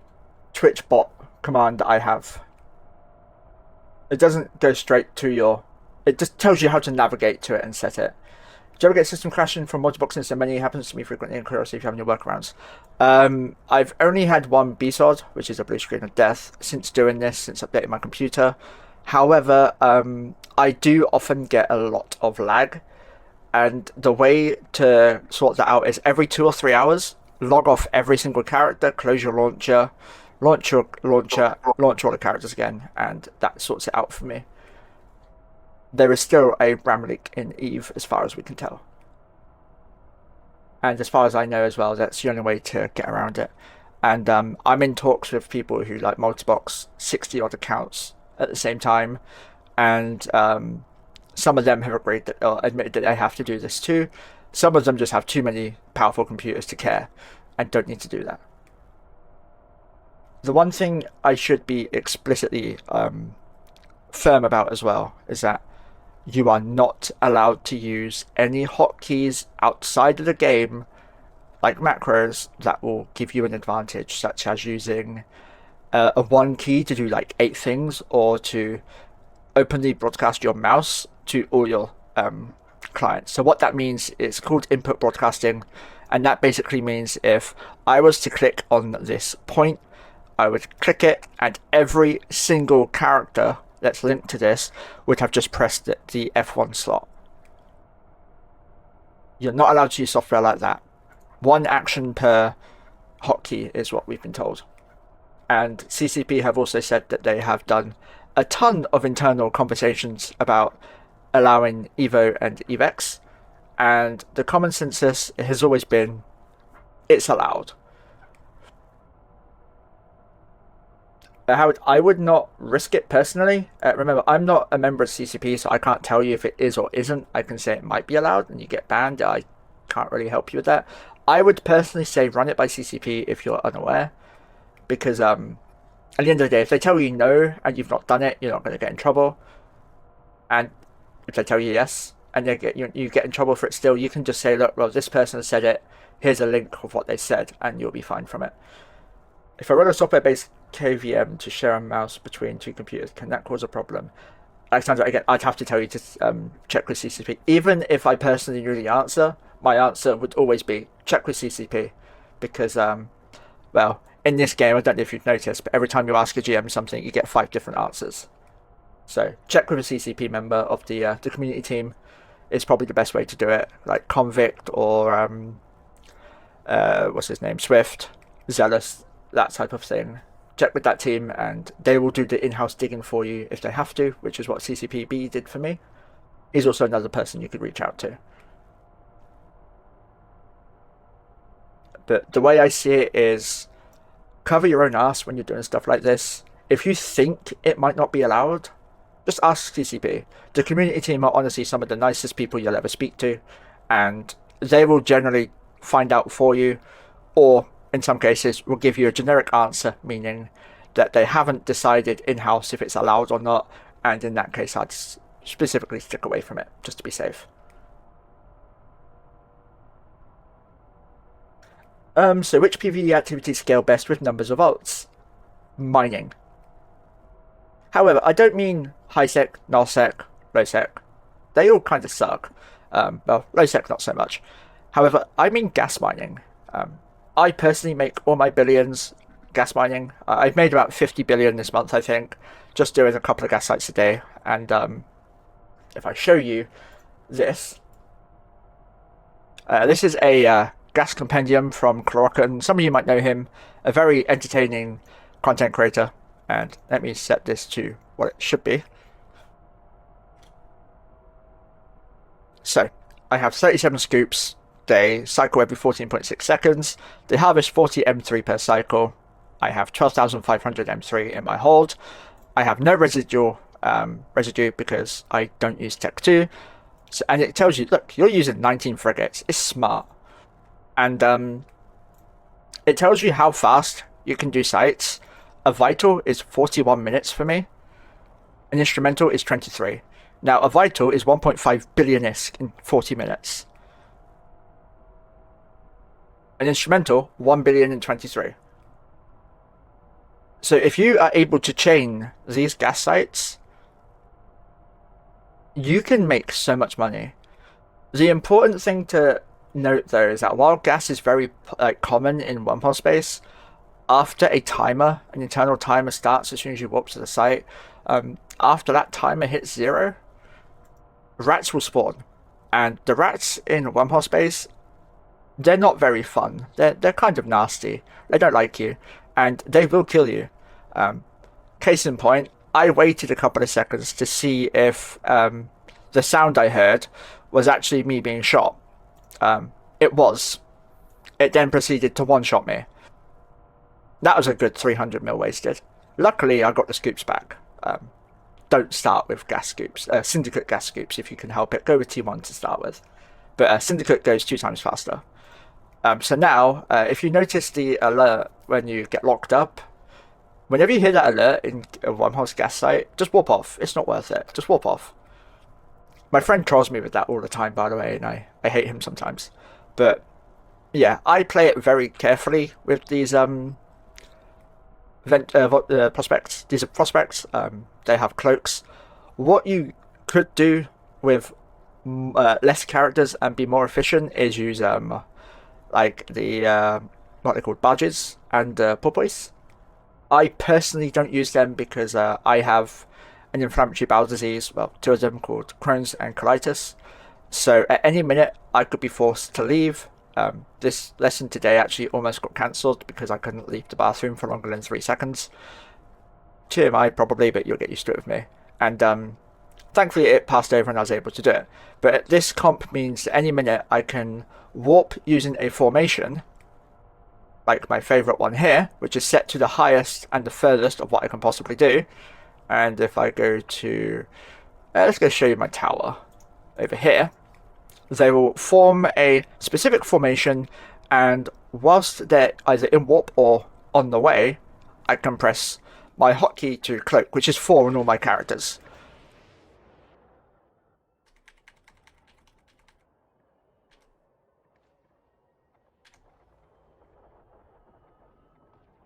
Twitch bot command that I have. It doesn't go straight to your... It just tells you how to navigate to it and set it. Do you ever get system crashing from Multiboxing so many? It happens to me frequently, and curiosity if you have any workarounds. I've only had one BSOD, which is a blue screen of death, since doing this, since updating my computer. However, I do often get a lot of lag, and the way to sort that out is every 2 or 3 hours, log off every single character, close your launcher, launch your launcher, launch all the characters again, and that sorts it out for me. There is still a RAM leak in Eve, as far as we can tell. And as far as I know as well, that's the only way to get around it. And I'm in talks with people who like Multibox 60 odd accounts at the same time. And some of them have agreed that, or admitted that they have to do this too. Some of them just have too many powerful computers to care and don't need to do that. The one thing I should be explicitly firm about as well is that you are not allowed to use any hotkeys outside of the game, like macros, that will give you an advantage, such as using a one key to do like 8 things, or to openly broadcast your mouse to all your clients. So what that means is called input broadcasting, and that basically means if I was to click on this point, I would click it, and every single character that's linked to this would have just pressed the F1 slot. You're not allowed to use software like that. One action per hotkey is what we've been told. And CCP have also said that they have done a ton of internal conversations about allowing Evo and Evex, and the common consensus has always been it's allowed. Howard, I would not risk it personally. Remember, I'm not a member of CCP, so I can't tell you if it is or isn't. I can say it might be allowed and you get banned. I can't really help you with that. I would personally say run it by CCP if you're unaware, because at the end of the day, if they tell you no and you've not done it, you're not going to get in trouble. And if they tell you yes and you get in trouble for it still, you can just say, look, well, this person said it. Here's a link of what they said, and you'll be fine from it. If I run a software-based KVM to share a mouse between 2 computers, can that cause a problem? Alexander, again, I'd have to tell you to check with CCP. Even if I personally knew the answer, my answer would always be check with CCP, because, well, in this game, I don't know if you've noticed, but every time you ask a GM something, you get 5 different answers. So check with a CCP member of the community team is probably the best way to do it, like Convict or what's his name, Swift, Zealous, that type of thing. Check with that team, and they will do the in-house digging for you if they have to, which is what CCPB did for me. He's also another person you could reach out to. But the way I see it is, cover your own ass when you're doing stuff like this. If you think it might not be allowed, just ask CCP. The community team are honestly some of the nicest people you'll ever speak to, and they will generally find out for you, or in some cases will give you a generic answer, meaning that they haven't decided in-house if it's allowed or not, and in that case I'd specifically stick away from it, just to be safe. So which PvE activities scale best with numbers of ults? Mining. However, I don't mean high sec, null sec, low sec. They all kind of suck. Well, low sec not so much. However, I mean gas mining. I personally make all my billions gas mining. I've made about 50 billion this month, I think, just doing a couple of gas sites a day. And if I show you this, this is a gas compendium from Chlorocan. Some of you might know him, a very entertaining content creator. And let me set this to what it should be. So, I have 37 scoops. They cycle every 14.6 seconds. They harvest 40 M3 per cycle. I have 12,500 M3 in my hold. I have no residue because I don't use Tech 2. So, and it tells you, look, you're using 19 frigates. It's smart. And it tells you how fast you can do sites. A vital is 41 minutes for me. An instrumental is 23. Now, a vital is 1.5 billion ISK in 40 minutes. An instrumental, 1 billion in 23. So if you are able to chain these gas sites, you can make so much money. The important thing to note, though, is that while gas is very common in one pod space, after a timer, an internal timer starts as soon as you walk to the site, after that timer hits 0, rats will spawn. And the rats in one pod space, they're not very fun. They're kind of nasty. They don't like you, and they will kill you. Case in point, I waited a couple of seconds to see if the sound I heard was actually me being shot. It was. It then proceeded to one-shot me. That was a good 300 mil wasted. Luckily, I got the scoops back. Don't start with gas scoops. Syndicate gas scoops, if you can help it. Go with T1 to start with. But Syndicate goes 2 times faster. So now, if you notice the alert when you get locked up, Whenever you hear that alert in a Wormhole's gas site, just warp off. It's not worth it. Just warp off. My friend trolls me with that all the time, by the way, and I hate him sometimes. But yeah, I play it very carefully with these prospects. These are prospects. They have cloaks. What you could do with less characters and be more efficient is use like the what they called badges and porpoise. I personally don't use them because I have an inflammatory bowel disease. Well, two of them called Crohn's and colitis. So at any minute, I could be forced to leave. This lesson today actually almost got cancelled because I couldn't leave the bathroom for longer than 3 seconds. TMI probably, but you'll get used to it with me. And thankfully it passed over and I was able to do it. But this comp means that any minute I can warp using a formation, like my favourite one here, which is set to the highest and the furthest of what I can possibly do. And if I go to, let's go show you my tower over here. They will form a specific formation, and whilst they're either in warp or on the way, I can press my hotkey to cloak, which is 4 on all my characters.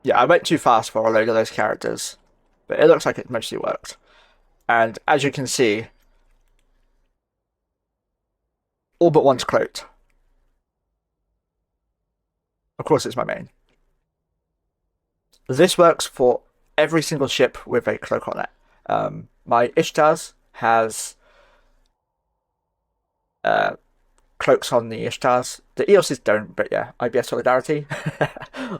Yeah, I went too fast for a load of those characters, but it looks like it mostly worked. And as you can see, all but one's cloaked. Of course, it's my main. This works for every single ship with a cloak on it. My Ishtars has cloaks on the Ishtars. The Eoses don't, but yeah, IBS solidarity.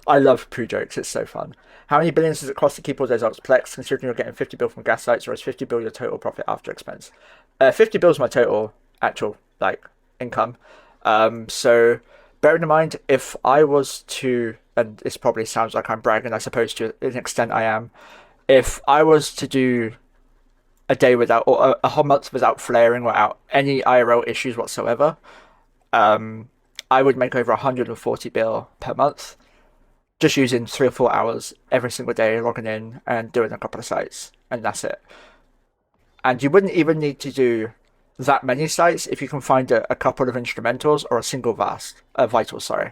I love poo jokes, it's so fun. How many billions does it cost to keep all those alts plex, considering you're getting 50 bill from gas sites, or is 50 bill your total profit after expense? 50 bill is my total actual, like, income. So bearing in mind, if I was to, and this probably sounds like I'm bragging, I suppose to an extent I am, if I was to do a day without, or a whole month without flaring, without any IRL issues whatsoever, I would make over 140 bill per month, just using 3 or 4 hours every single day, logging in and doing a couple of sites, and that's it. And you wouldn't even need to do that many sites if you can find a couple of instrumentals or a single vital, sorry.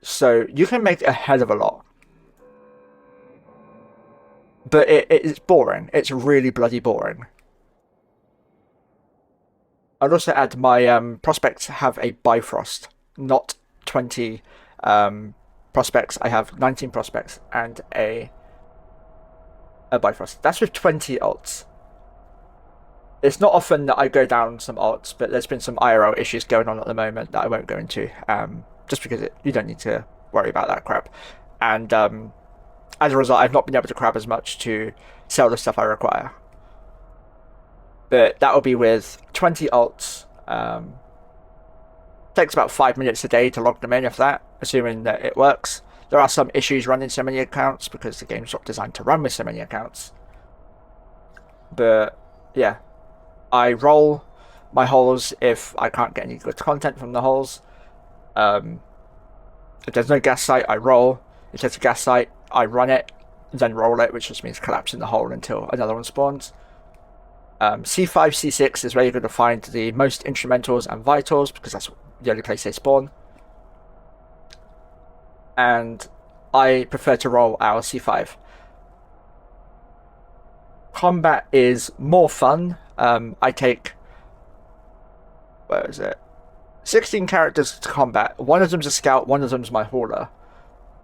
So you can make a hell of a lot. But it's boring. It's really bloody boring. I'd also add my prospects have a Bifrost, not 20 prospects. I have 19 prospects and a Bifrost. That's with 20 alts. It's not often that I go down some alts, but there's been some IRL issues going on at the moment that I won't go into, just because you don't need to worry about that crap. And as a result, I've not been able to grab as much to sell the stuff I require. But that will be with 20 alts. Takes about 5 minutes a day to log them in, if that, assuming that it works. There are some issues running so many accounts because the game's not designed to run with so many accounts. But yeah, I roll my holes if I can't get any good content from the holes. If there's no gas site, I roll. If there's a gas site, I run it, then roll it, which just means collapsing the hole until another one spawns. C5, C6 is where you're going to find the most instrumentals and vitals, because that's the only place they spawn. And I prefer to roll our C5. Combat is more fun. I take, where is it? 16 characters to combat. One of them's a scout, one of them's my hauler.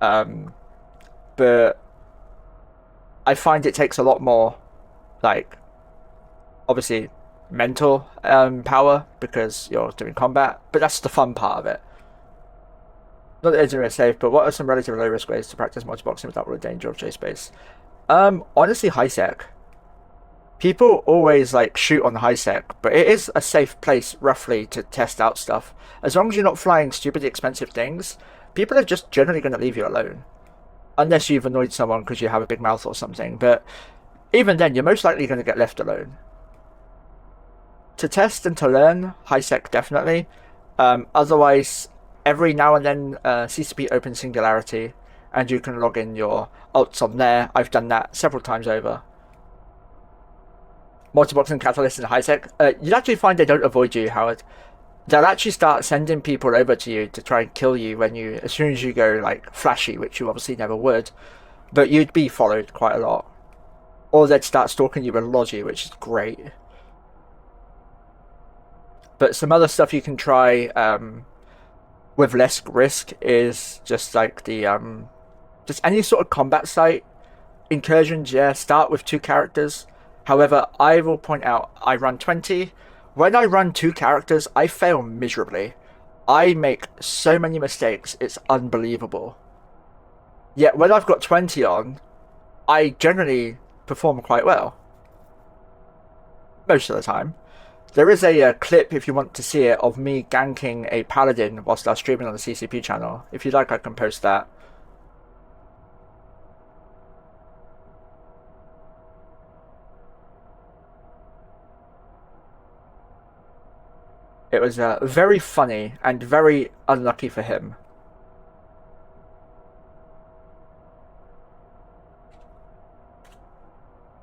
But I find it takes a lot more, like, obviously mental power because you're doing combat, but that's the fun part of it. Not that it's very safe, but what are some relatively low risk ways to practice multiboxing without real danger of chase base? Honestly, high sec. People always like shoot on the high sec, but it is a safe place roughly to test out stuff. As long as you're not flying stupidly expensive things, people are just generally going to leave you alone. Unless you've annoyed someone because you have a big mouth or something, but even then, you're most likely going to get left alone. To test and to learn, high sec definitely. Otherwise, every now and then CCP open singularity, and you can log in your alts on there. I've done that several times over. Multiboxing Catalyst and high tech. You'd actually find they don't avoid you, Howard. They'll actually start sending people over to you to try and kill you as soon as you go like flashy, which you obviously never would. But you'd be followed quite a lot. Or they'd start stalking you with Logi, which is great. But some other stuff you can try with less risk is just like just any sort of combat site. Incursions, yeah, start with 2 characters. However, I will point out, I run 20. When I run 2 characters, I fail miserably. I make so many mistakes, it's unbelievable. Yet when I've got 20 on, I generally perform quite well. Most of the time. There is a clip, if you want to see it, of me ganking a paladin whilst I was streaming on the CCP channel. If you'd like, I can post that. It was very funny and very unlucky for him.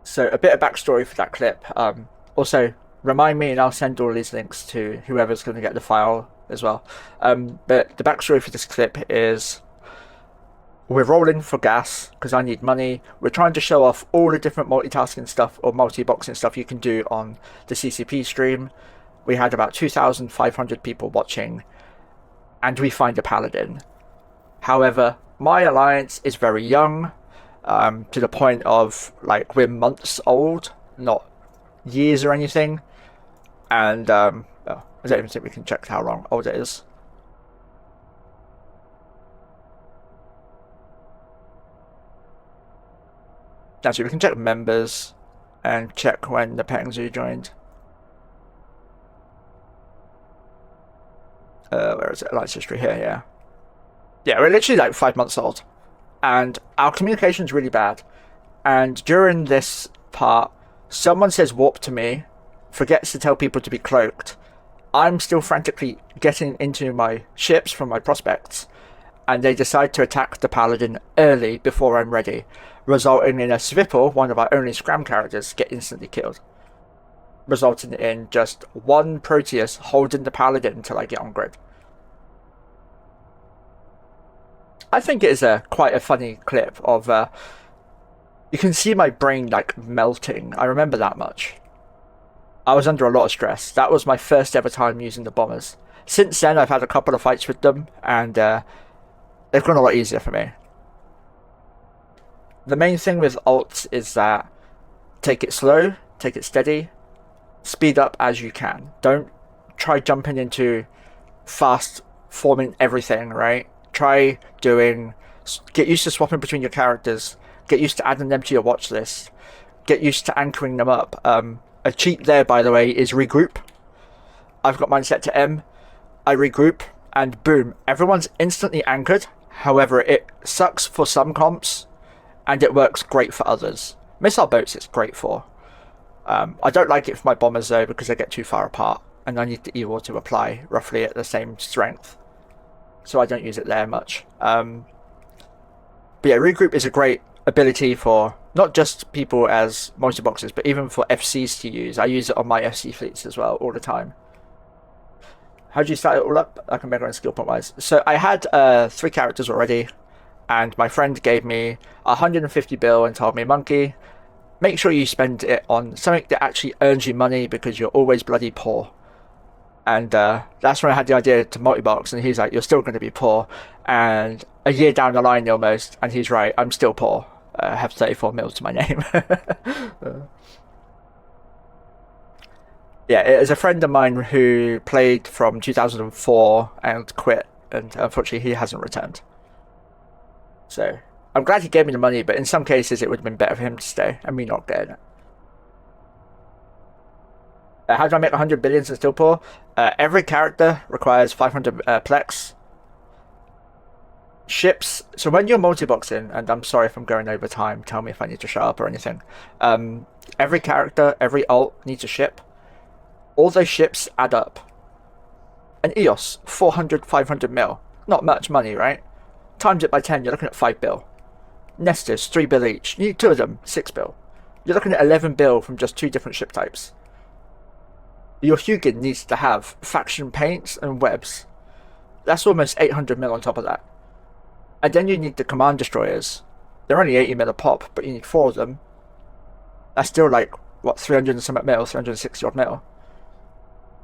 So a bit of backstory for that clip. Also, remind me and I'll send all these links to whoever's going to get the file as well. But the backstory for this clip is we're rolling for gas because I need money. We're trying to show off all the different multitasking stuff or multi-boxing stuff you can do on the CCP stream. We had about 2,500 people watching, and we find a paladin. However, my alliance is very young, to the point of, like, we're months old, not years or anything. And, oh, I don't even think we can check how long old it is. Actually, we can check members and check when the Petting Zoo joined. Where is it? Alliance history here, yeah. Yeah, we're literally like 5 months old. And our communication's really bad. And during this part, someone says warp to me, forgets to tell people to be cloaked. I'm still frantically getting into my ships from my prospects, and they decide to attack the paladin early before I'm ready, resulting in a Svipple, one of our only scram characters, get instantly killed. Resulting in just one Proteus holding the paladin until I get on grid. I think it is quite a funny clip of you can see my brain like melting. I remember that much. I was under a lot of stress. That was my first ever time using the bombers. Since then, I've had a couple of fights with them, and they've gone a lot easier for me. The main thing with alts is that take it slow, take it steady, speed up as you can. Don't try jumping into fast forming everything, right? Try get used to swapping between your characters, get used to adding them to your watch list, get used to anchoring them up. A cheat there, by the way, is regroup. I've got mine set to M. I regroup, and boom, everyone's instantly anchored. However, it sucks for some comps, and it works great for others. Missile boats it's great for. I don't like it for my bombers though, because they get too far apart, and I need the evil to apply roughly at the same strength. So I don't use it there much. But yeah, regroup is a great ability for not just people as multi-boxers, but even for FCs to use. I use it on my FC fleets as well, all the time. How do you start it all up? I can make it on skill point wise. So I had 3 characters already, and my friend gave me 150 bill and told me, Monkey, make sure you spend it on something that actually earns you money because you're always bloody poor. And that's when I had the idea to multibox, and he's like, you're still going to be poor. And a year down the line almost, and he's right, I'm still poor. I have 34 mils to my name. Yeah, it is a friend of mine who played from 2004 and quit, and unfortunately he hasn't returned. So I'm glad he gave me the money, but in some cases it would have been better for him to stay and me not getting it. How do I make 100 billions and still poor? Every character requires 500 plex. Ships. So when you're multi-boxing, and I'm sorry if I'm going over time, tell me if I need to shut up or anything. Every character, every ult needs a ship. All those ships add up. An EOS, 400, 500 mil. Not much money, right? times it by 10, you're looking at 5 bill. Nesters, 3 bill each. You need 2 of them, 6 bill. You're looking at 11 bill from just 2 different ship types. Your Hugin needs to have faction paints and webs. That's almost 800 mil on top of that. And then you need the command destroyers. They're only 80 mil a pop, but you need 4 of them. That's still like, what, 300 and something mil, 360 odd mil.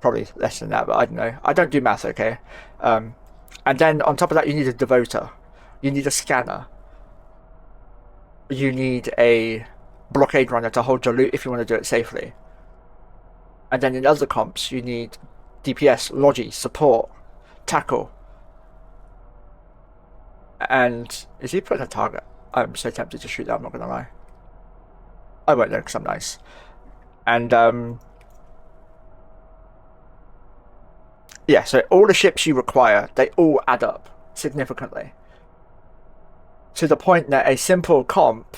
Probably less than that, but I don't know. I don't do math, okay? And then on top of that, you need a devoter. You need a scanner. You need a blockade runner to hold your loot if you want to do it safely. And then in other comps, you need DPS, Logi, support, tackle. And is he putting a target? I'm so tempted to shoot that, I'm not going to lie. I won't know because I'm nice. And yeah, so all the ships you require, they all add up significantly. To the point that a simple comp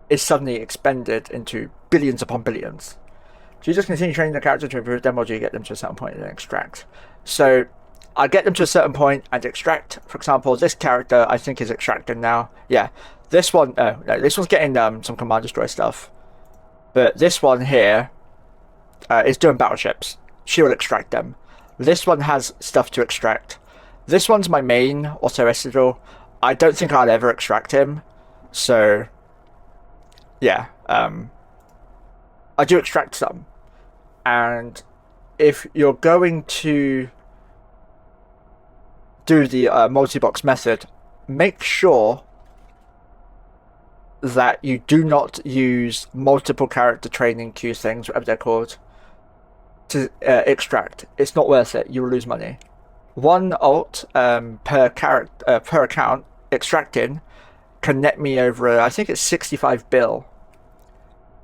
is suddenly expended into billions upon billions. Do you just continue training the character to improve them, or do you get them to a certain point and then extract? So I get them to a certain point and extract. For example, this character I think is extracting now. Yeah, this one, no, this one's getting some command destroy stuff. But this one here is doing battleships. She will extract them. This one has stuff to extract. This one's my main, Auto Estidal. I don't think I'll ever extract him. So, yeah, I do extract some. And if you're going to do the multi-box method, make sure that you do not use multiple character training queue things, whatever they're called, to extract. It's not worth it. You will lose money. One alt per character per account extracting can net me over I think it's 65 bill,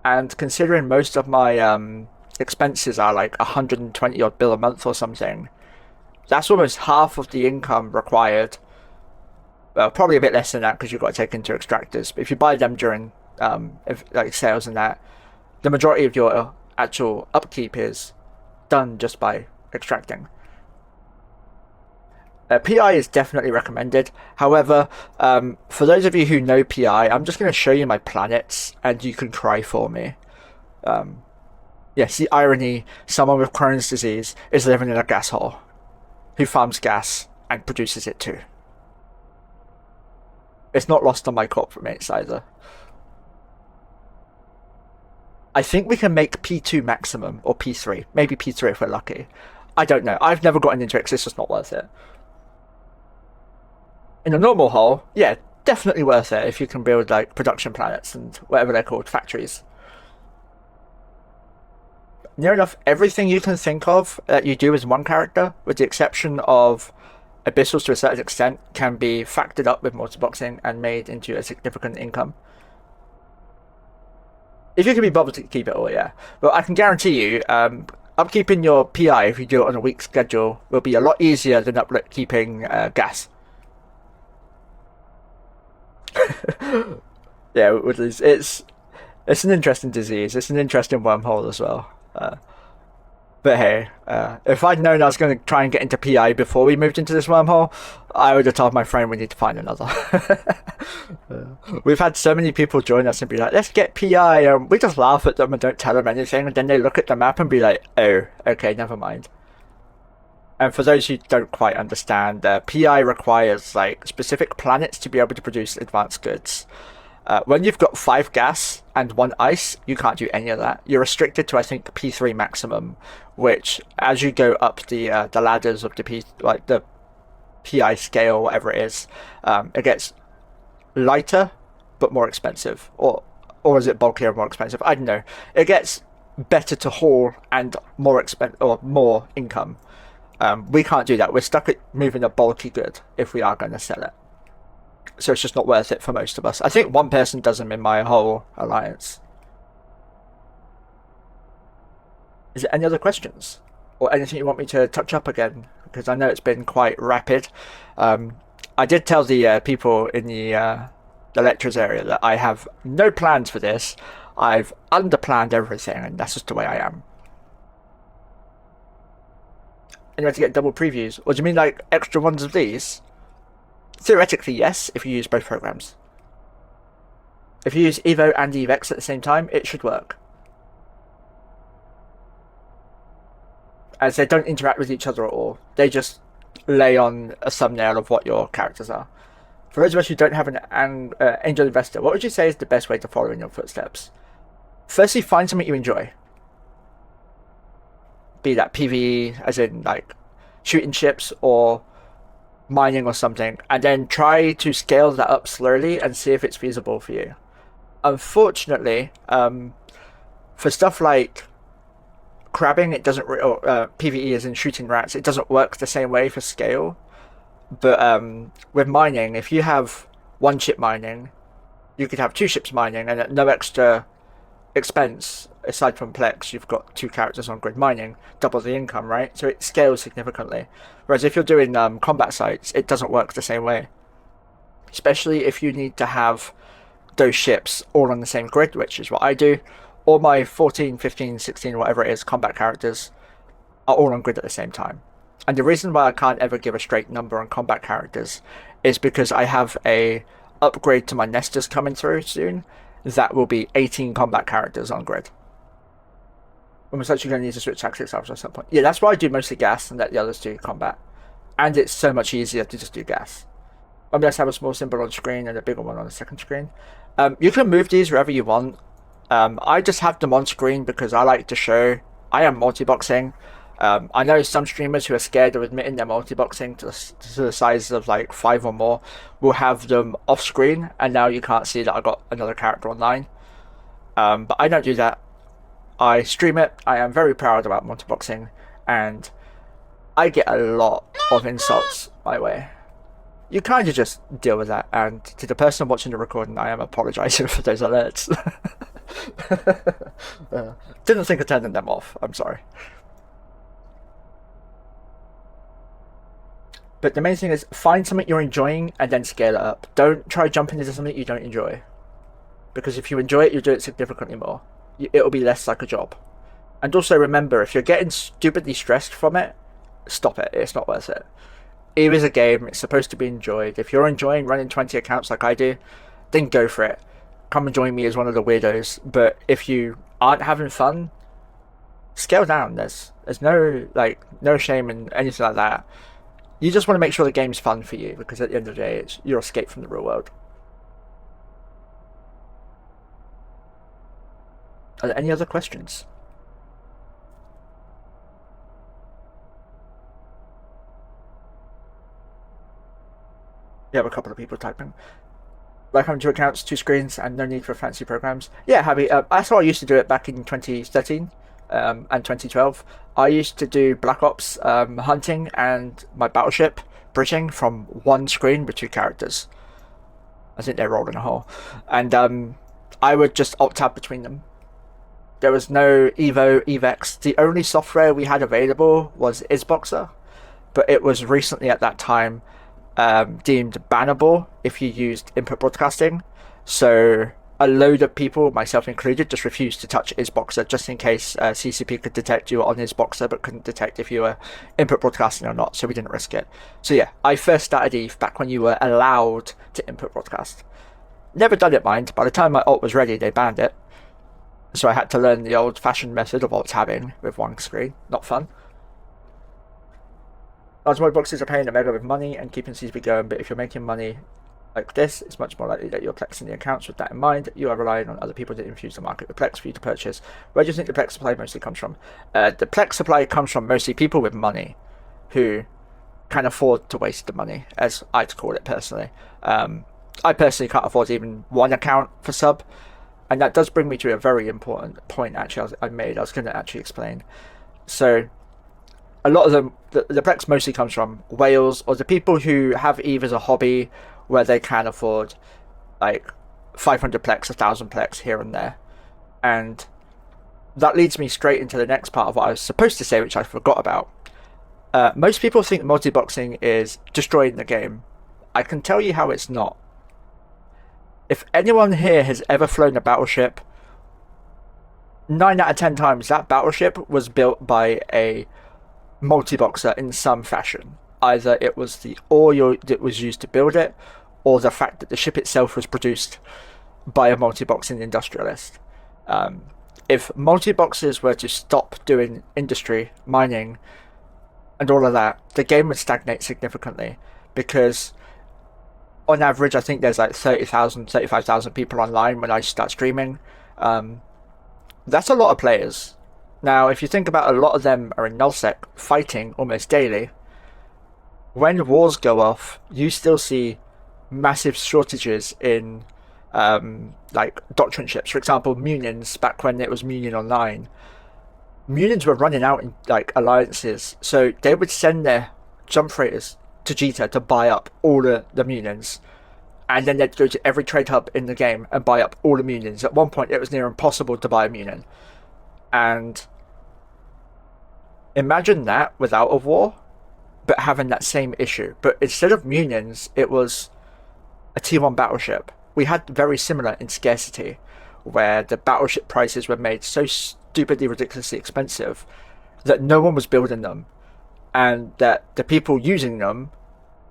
and considering most of my expenses are like 120 odd bill a month or something, that's almost half of the income required. Well, probably a bit less than that because you've got to take into extractors. But if you buy them during like sales and that, the majority of your actual upkeep is done just by extracting. PI is definitely recommended. However, for those of you who know PI, I'm just going to show you my planets and you can cry for me. Yes, the irony, someone with Crohn's disease is living in a gas hole who farms gas and produces it too. It's not lost on my corporate mates either. I think we can make P2 maximum, or P3. Maybe P3 if we're lucky. I don't know. I've never gotten into it because it's just not worth it. In a normal hole, yeah, definitely worth it if you can build like production planets and whatever they're called, factories. Near enough everything you can think of that you do as one character, with the exception of Abyssals to a certain extent, can be factored up with multiboxing and made into a significant income. If you can be bothered to keep it all, yeah. But I can guarantee you, upkeeping your PI, if you do it on a week schedule, will be a lot easier than upkeeping gas. Yeah, it's an interesting disease. It's an interesting wormhole as well. But hey, if I'd known I was going to try and get into PI before we moved into this wormhole, I would have told my friend we need to find another. We've had so many people join us and be like, let's get PI, and we just laugh at them and don't tell them anything, and then they look at the map and be like, oh, okay, never mind. And for those who don't quite understand, PI requires like specific planets to be able to produce advanced goods. When you've got 5 gas and 1 ice, you can't do any of that. You're restricted to, I think, P3 maximum, which, as you go up the ladders of the PI scale, whatever it is, it gets lighter but more expensive, or is it bulkier and more expensive? I don't know. It gets better to haul and more more income. We can't do that. We're stuck at moving a bulky good if we are going to sell it. So it's just not worth it for most of us. I think one person does them in my whole alliance. Is there any other questions? Or anything you want me to touch up again? Because I know it's been quite rapid. I did tell the people in the lectures area that I have no plans for this. I've underplanned everything, and that's just the way I am. And you have to get double previews. Or do you mean like extra ones of these? Theoretically, yes, if you use both programs. If you use Evo and Evex at the same time, it should work. As they don't interact with each other at all. They just lay on a thumbnail of what your characters are. For those of us who don't have an angel investor, what would you say is the best way to follow in your footsteps? Firstly, find something you enjoy. Be that PvE, as in like shooting ships or mining or something, and then try to scale that up slowly and see if it's feasible for you. Unfortunately, for stuff like crabbing, it doesn't, or PvE as in shooting rats, it doesn't work the same way for scale. But with mining, if you have one ship mining, you could have two ships mining, and at no extra expense, aside from Plex, you've got two characters on grid mining, double the income, right? So it scales significantly. Whereas if you're doing combat sites, it doesn't work the same way. Especially if you need to have those ships all on the same grid, which is what I do. All my 14, 15, 16, whatever it is, combat characters are all on grid at the same time. And the reason why I can't ever give a straight number on combat characters is because I have a upgrade to my nesters coming through soon that will be 18 combat characters on grid. I'm actually going to need to switch tactics after at some point. Yeah, that's why I do mostly gas and let the others do combat. And it's so much easier to just do gas. I'm going to have a small symbol on screen and a bigger one on the second screen. You can move these wherever you want. I just have them on screen because I like to show I am multiboxing. I know some streamers who are scared of admitting they're multiboxing to the size of like 5 or more will have them off screen, and now you can't see that I got another character online. But I don't do that. I stream it. I am very proud about multiboxing, and I get a lot of insults my way. You kind of just deal with that, and to the person watching the recording, I am apologizing for those alerts. Didn't think of turning them off. I'm sorry. But the main thing is find something you're enjoying and then scale it up. Don't try jumping into something you don't enjoy. Because if you enjoy it, you'll do it significantly more. It'll be less like a job. And also remember, if you're getting stupidly stressed from it, stop it. It's not worth it. It is a game. It's supposed to be enjoyed. If you're enjoying running 20 accounts like I do, then go for it. Come and join me as one of the weirdos. But if you aren't having fun, scale down. There's no shame in anything like that. You just want to make sure the game's fun for you, because at the end of the day, it's your escape from the real world. Are there any other questions? You have a couple of people typing. Like having 2 accounts, 2 screens, and no need for fancy programs. Yeah, Javi, that's how I used to do it back in 2013 and 2012. I used to do Black Ops hunting and my battleship bridging from one screen with 2 characters. I think they're rolling a hole. And I would just alt-tab between them. There was no Evo, Evex. The only software we had available was Isboxer, but it was recently at that time deemed bannable if you used input broadcasting. So a load of people, myself included, just refused to touch Isboxer just in case CCP could detect you on Isboxer but couldn't detect if you were input broadcasting or not, so we didn't risk it. So yeah, I first started EVE back when you were allowed to input broadcast. Never done it, mind. By the time my alt was ready, they banned it. So I had to learn the old-fashioned method of alt-tabbing with one screen. Not fun. Large multiboxes are paying a mega with money and keeping CCP going, but if you're making money like this, it's much more likely that you're plexing the accounts. With that in mind, you are relying on other people to infuse the market with plex for you to purchase. Where do you think the plex supply mostly comes from? The plex supply comes from mostly people with money who can afford to waste the money, as I'd call it personally. I personally can't afford even one account for sub, and that does bring me to a very important point actually I made. I was going to actually explain. So a lot of them, the plex mostly comes from whales or the people who have EVE as a hobby, where they can afford like 500 plex, 1,000 plex here and there. And that leads me straight into the next part of what I was supposed to say, which I forgot about. Most people think multiboxing is destroying the game. I can tell you how it's not. If anyone here has ever flown a battleship, 9 out of 10 times that battleship was built by a multiboxer in some fashion. Either it was the ore that was used to build it, or the fact that the ship itself was produced by a multiboxing industrialist. If multiboxes were to stop doing industry, mining, and all of that, the game would stagnate significantly because on average, I think there's like 30,000, 35,000 people online when I start streaming. That's a lot of players. Now, if you think about a lot of them are in nullsec fighting almost daily, when wars go off, you still see massive shortages in like doctrine ships. For example, Munions, back when it was Munion Online, Munions were running out in like alliances, so they would send their jump freighters to Jita to buy up all the Munions, and then they'd go to every trade hub in the game and buy up all the Munions. At one point, it was near impossible to buy a Munion, and imagine that without a war, but having that same issue. But instead of Munions, it was a T1 battleship. We had very similar in scarcity, where the battleship prices were made so stupidly ridiculously expensive that no one was building them, and that the people using them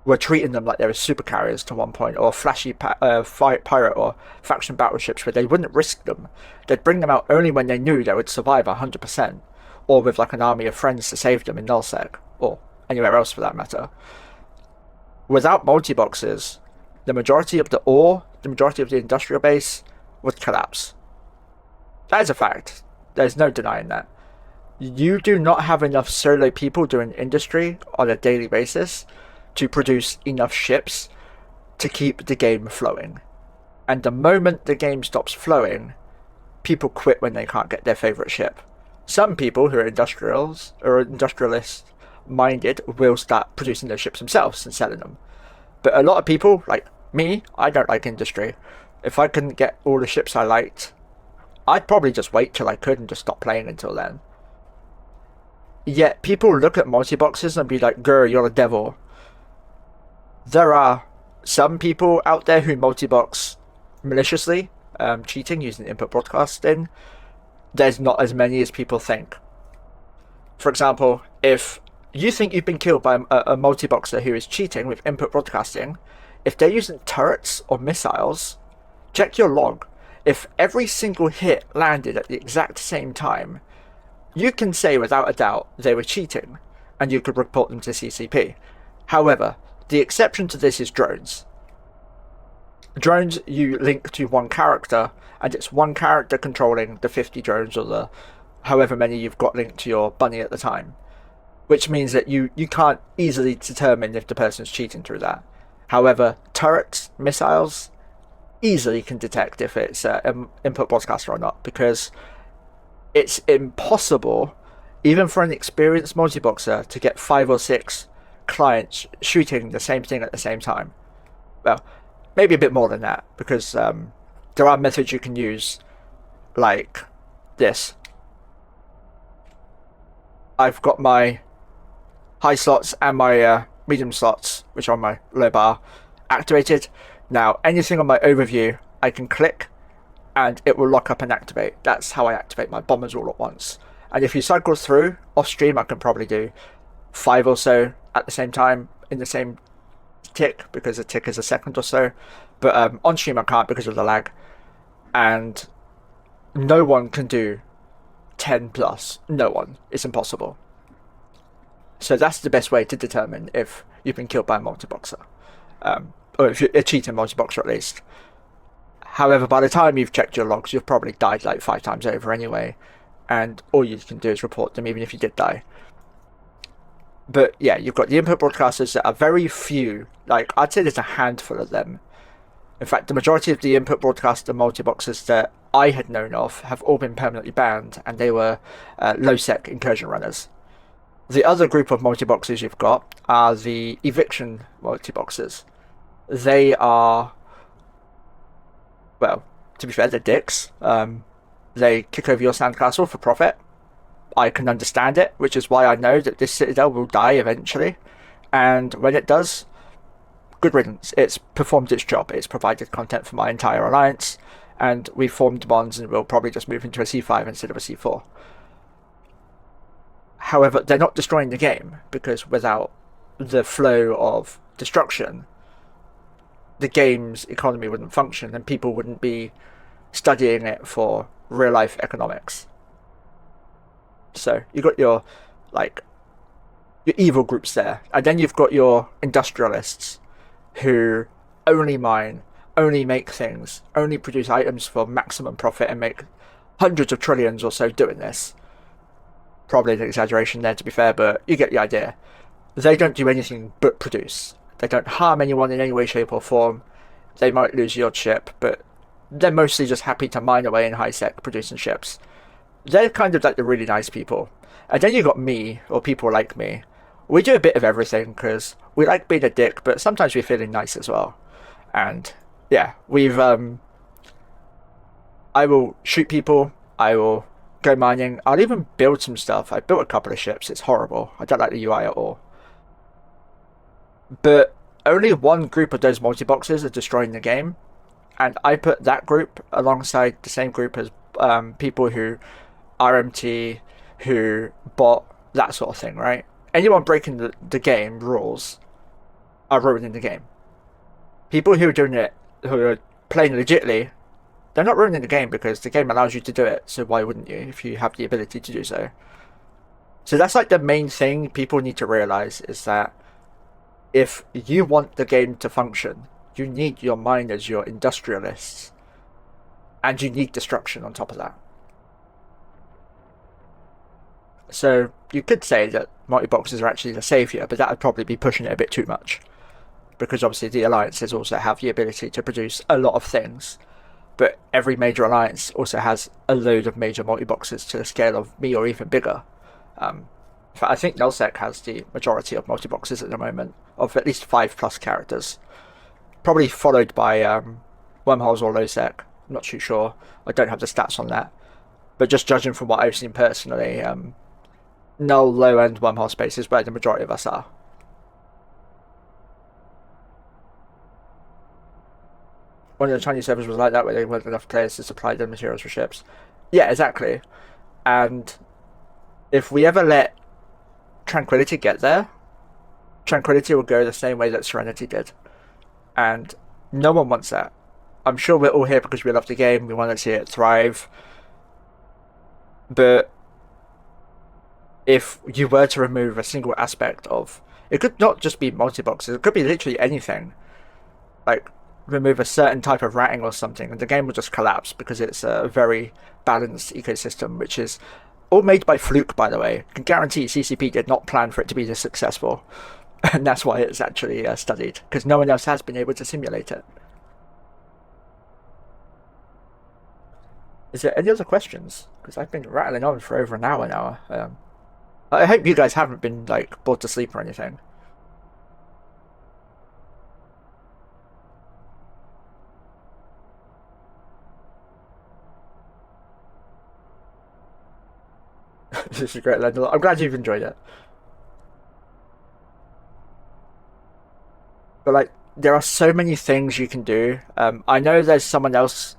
were treating them like they were supercarriers to one point, or flashy pirate or faction battleships where they wouldn't risk them. They'd bring them out only when they knew they would survive 100%, or with like an army of friends to save them in nullsec, or anywhere else for that matter. Without multi-boxes, the majority of the ore, the majority of the industrial base would collapse. That is a fact. There's no denying that. You do not have enough solo people doing industry on a daily basis to produce enough ships to keep the game flowing. And the moment the game stops flowing, people quit when they can't get their favourite ship. Some people who are industrials or industrialist minded will start producing those ships themselves and selling them. But a lot of people, like me, I don't like industry. If I couldn't get all the ships I liked, I'd probably just wait till I could and just stop playing until then. Yet people look at multi-boxes and be like, "Grr, you're the devil." There are some people out there who multi-box maliciously, cheating, using input broadcasting. There's not as many as people think. For example, if you think you've been killed by a multi-boxer who is cheating with input broadcasting, if they're using turrets or missiles, check your log. If every single hit landed at the exact same time, you can say without a doubt they were cheating, and you could report them to CCP. However, the exception to this is drones. Drones you link to one character, and it's one character controlling the 50 drones or the however many you've got linked to your bunny at the time. Which means that you can't easily determine if the person's cheating through that. However, turrets, missiles, easily can detect if it's an input broadcaster or not, because it's impossible, even for an experienced multi-boxer, to get 5 or 6 clients shooting the same thing at the same time. Well, maybe a bit more than that, because there are methods you can use, like this. I've got my high slots and my medium slots, which are on my low bar, activated. Now, anything on my overview, I can click and it will lock up and activate. That's how I activate my bombers all at once. And if you cycle through, off stream, I can probably do 5 or so at the same time in the same tick, because a tick is a second or so. But on stream, I can't because of the lag. And no one can do 10 plus. No one. It's impossible. So that's the best way to determine if you've been killed by a multi-boxer. Or if you're a cheating multi-boxer at least. However, by the time you've checked your logs, you've probably died like 5 times over anyway. And all you can do is report them even if you did die. But yeah, you've got the input broadcasters that are very few. Like, I'd say there's a handful of them. In fact, the majority of the input broadcaster multi-boxers that I had known of have all been permanently banned, and they were low-sec incursion runners. The other group of multi-boxers you've got are the eviction multi-boxers. They are, well, to be fair, they're dicks. They kick over your sandcastle for profit. I can understand it, which is why I know that this citadel will die eventually. And when it does, good riddance. It's performed its job. It's provided content for my entire alliance, and we've formed bonds, and we'll probably just move into a C5 instead of a C4. However, they're not destroying the game, because without the flow of destruction, the game's economy wouldn't function and people wouldn't be studying it for real life economics. So you got your like your evil groups there, and then you've got your industrialists who only mine, only make things, only produce items for maximum profit and make hundreds of trillions or so doing this. Probably an exaggeration there, to be fair, but you get the idea. They don't do anything but produce. They don't harm anyone in any way, shape, or form. They might lose the odd ship, but they're mostly just happy to mine away in high sec, producing ships. They're kind of like the really nice people. And then you got me, or people like me. We do a bit of everything because we like being a dick, but sometimes we're feeling nice as well. And yeah, I will shoot people. I will go mining. I'll even build some stuff. I built a couple of ships. It's horrible. I don't like the UI at all. But only one group of those multi-boxes are destroying the game, and I put that group alongside the same group as people who RMT, who bot, that sort of thing, right? Anyone breaking the game rules are ruining the game. People who are doing it, who are playing legitly, they're not ruining the game because the game allows you to do it, so why wouldn't you if you have the ability to do so? So that's like the main thing people need to realize, is that if you want the game to function, you need your miners, your industrialists, and you need destruction on top of that. So you could say that multi-boxes are actually the saviour, but that would probably be pushing it a bit too much. Because obviously the alliances also have the ability to produce a lot of things, but every major alliance also has a load of major multi-boxes to the scale of me or even bigger. In fact, I think Nullsec has the majority of multi-boxes at the moment, of at least 5+ characters. Probably followed by Wormholes or Lowsec. I'm not too sure. I don't have the stats on that. But just judging from what I've seen personally, Null, Low, and Wormhole space is where the majority of us are. One of the Chinese servers was like that, where they weren't enough players to supply the materials for ships. Yeah, exactly. And if we ever let Tranquility get there, Tranquility will go the same way that Serenity did. And no one wants that. I'm sure we're all here because we love the game, we want to see it thrive. But if you were to remove a single aspect of... It could not just be multi-boxes, it could be literally anything. Like, remove a certain type of ratting or something, and the game will just collapse because it's a very balanced ecosystem, which is all made by fluke, by the way. I can guarantee CCP did not plan for it to be this successful. And that's why it's actually studied, because no one else has been able to simulate it. Is there any other questions? Because I've been rattling on for over an hour now. I hope you guys haven't been, like, bored to sleep or anything. This is great, Lendl. I'm glad you've enjoyed it. But, like, there are so many things you can do. I know there's someone else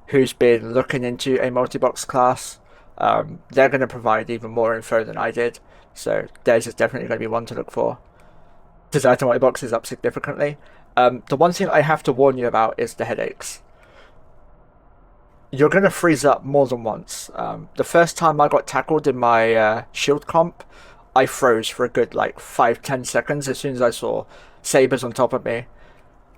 who's been looking into a multi-box class. They're going to provide even more info than I did. So theirs is definitely going to be one to look for. Desire to multi-box is up significantly. The one thing I have to warn you about is the headaches. You're going to freeze up more than once. The first time I got tackled in my shield comp, I froze for a good like 5-10 seconds as soon as I saw sabers on top of me.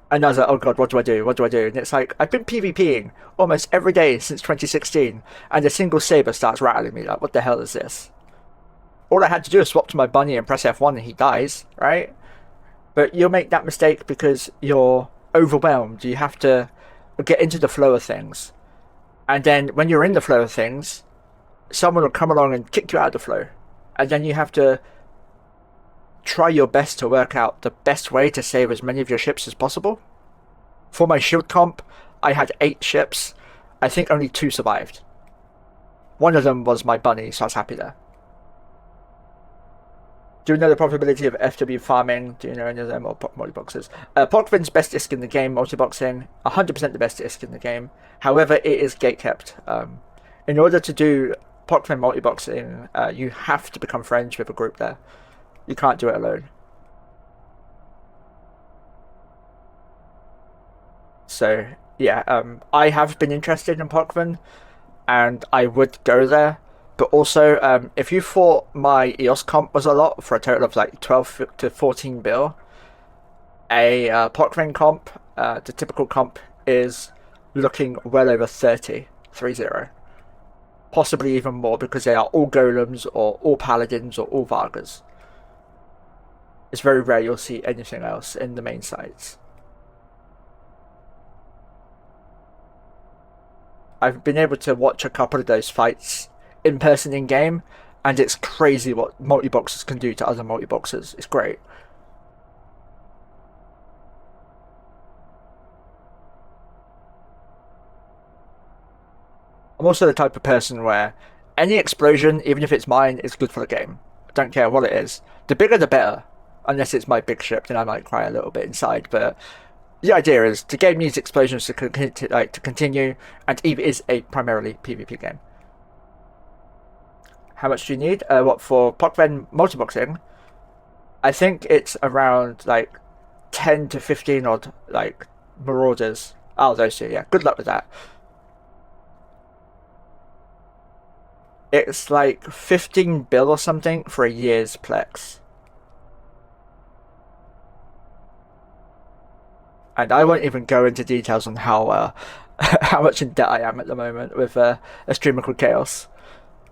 And I was like, oh god, what do I do? What do I do? And it's like, I've been PvPing almost every day since 2016, and a single saber starts rattling me. Like, what the hell is this? All I had to do is swap to my bunny and press F1 and he dies, right? But you'll make that mistake because you're overwhelmed. You have to get into the flow of things. And then when you're in the flow of things, someone will come along and kick you out of the flow. And then you have to try your best to work out the best way to save as many of your ships as possible. For my shield comp, I had 8 ships. I think only 2 survived. One of them was my bunny, so I was happy there. Do you know the profitability of FW farming? Do you know any of them or multi-boxes? Pogvin's best ISK in the game, multi-boxing. 100% the best ISK in the game. However, it is gate-kept. In order to do Pogvin multi-boxing, you have to become friends with a group there. You can't do it alone. So yeah, I have been interested in Pokemon, and I would go there. But also, if you thought my EOS comp was a lot for a total of like 12 to 14 bill, a Pokemon comp, the typical comp is looking well over 30, possibly even more because they are all golems or all paladins or all vargas. It's very rare you'll see anything else in the main sites. I've been able to watch a couple of those fights in person in game, and it's crazy what multiboxers can do to other multiboxers. It's great. I'm also the type of person where any explosion, even if it's mine, is good for the game. I don't care what it is. The bigger the better. Unless it's my big ship, then I might cry a little bit inside. But the idea is the game needs explosions to continue, and Eve is a primarily PvP game. How much do you need? What for Pokemon multiboxing? I think it's around like 10 to 15 odd like marauders. Oh, those two. Yeah, good luck with that. It's like 15 bill or something for a year's Plex. And I won't even go into details on how how much in debt I am at the moment with a streamer called Chaos.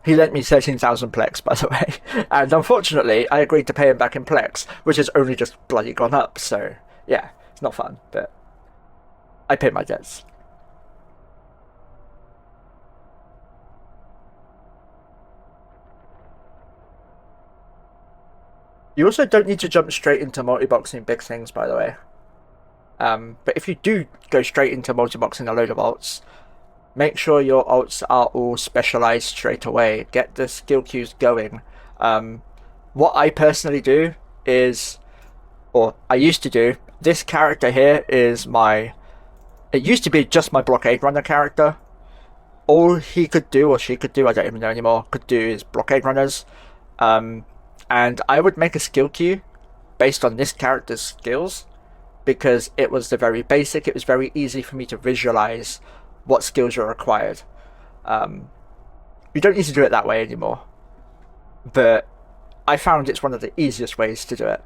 He lent me 13,000 Plex, by the way, and unfortunately, I agreed to pay him back in Plex, which has only just bloody gone up. So yeah, it's not fun, but I paid my debts. You also don't need to jump straight into multi-boxing big things, by the way. But if you do go straight into multi-boxing a load of alts, make sure your alts are all specialized straight away. Get the skill queues going. What I personally do is, or I used to do, this character here is my. It used to be just my blockade runner character. All he could do, or she could do, I don't even know anymore, could do is blockade runners. And I would make a skill queue based on this character's skills because it was the very basic. It was very easy for me to visualize what skills are required. You don't need to do it that way anymore, but I found it's one of the easiest ways to do it.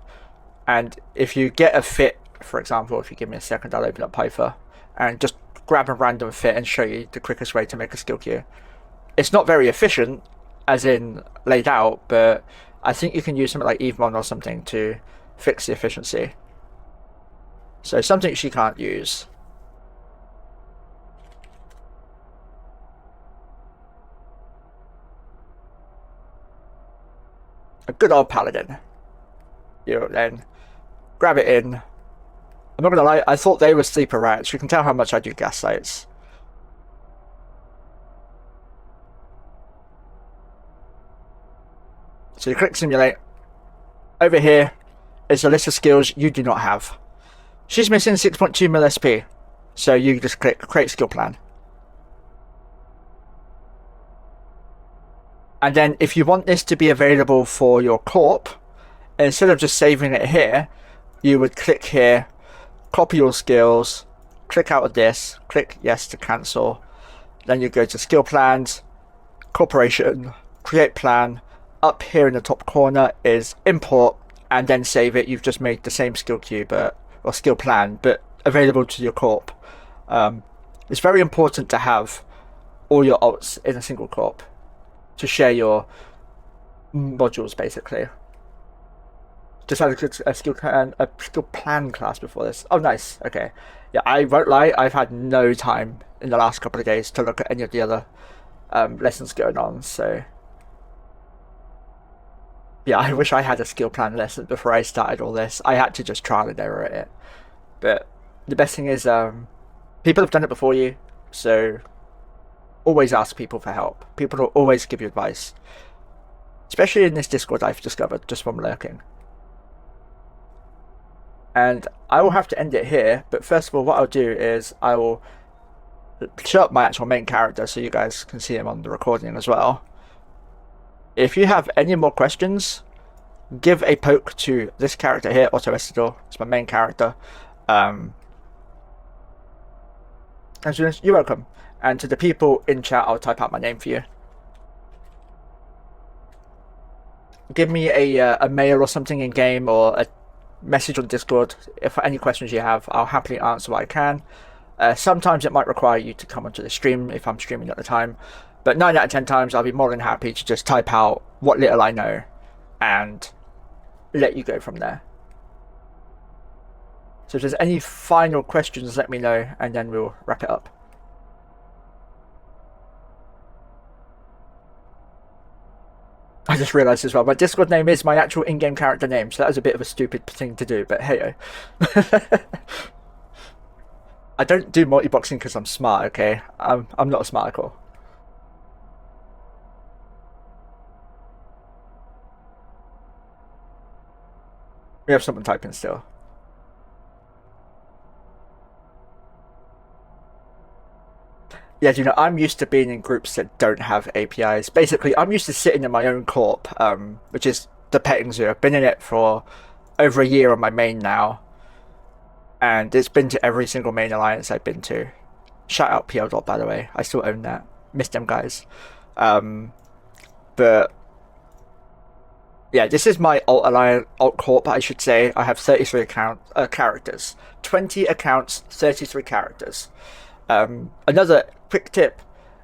And if you get a fit, for example, if you give me a second, I'll open up Python and just grab a random fit and show you the quickest way to make a skill queue. It's not very efficient, as in laid out, but I think you can use something like Evemon or something to fix the efficiency. So something she can't use. A good old paladin. You then grab it in. I'm not gonna lie, I thought they were sleeper rats. You can tell how much I do gas sites. So you click simulate. Over here is a list of skills you do not have. She's missing 6.2 mil SP, so you just click create skill plan. And then if you want this to be available for your corp, instead of just saving it here, you would click here, copy your skills, click out of this, click yes to cancel. Then you go to skill plans, corporation, create plan. Up here in the top corner is import, and then save it. You've just made the same skill queue, or skill plan, but available to your corp. It's very important to have all your alts in a single corp to share your modules, basically. Just had a skill plan class before this. Oh, nice. Okay. Yeah, I won't lie. I've had no time in the last couple of days to look at any of the other lessons going on. So yeah, I wish I had a skill plan lesson before I started all this. I had to just trial and error at it. But the best thing is, people have done it before you, so always ask people for help. People will always give you advice, especially in this Discord I've discovered just from lurking. And I will have to end it here, but first of all, what I'll do is I will show up my actual main character so you guys can see him on the recording as well. If you have any more questions, give a poke to this character here, Otto Estador. It's my main character. And you're welcome. And to the people in chat, I'll type out my name for you. Give me a mail or something in game, or a message on Discord if any questions you have. I'll happily answer what I can. Sometimes it might require you to come onto the stream if I'm streaming at the time, but 9 out of 10 times I'll be more than happy to just type out what little I know and let you go from there. So if there's any final questions, let me know, and then we'll wrap it up. I just realised as well, my Discord name is my actual in-game character name, so that was a bit of a stupid thing to do, but hey-o. I don't do multiboxing because I'm smart, okay? I'm not a smarticle. We have someone typing still. Yeah, you know, I'm used to being in groups that don't have APIs. Basically, I'm used to sitting in my own corp, which is the petting zoo. I've been in it for over a year on my main now, and it's been to every single main alliance I've been to. Shout out PL Dot, by the way. I still own that. Miss them guys. But yeah, this is my alt corp, I should say. I have 33 characters. 20 accounts, 33 characters. Another quick tip: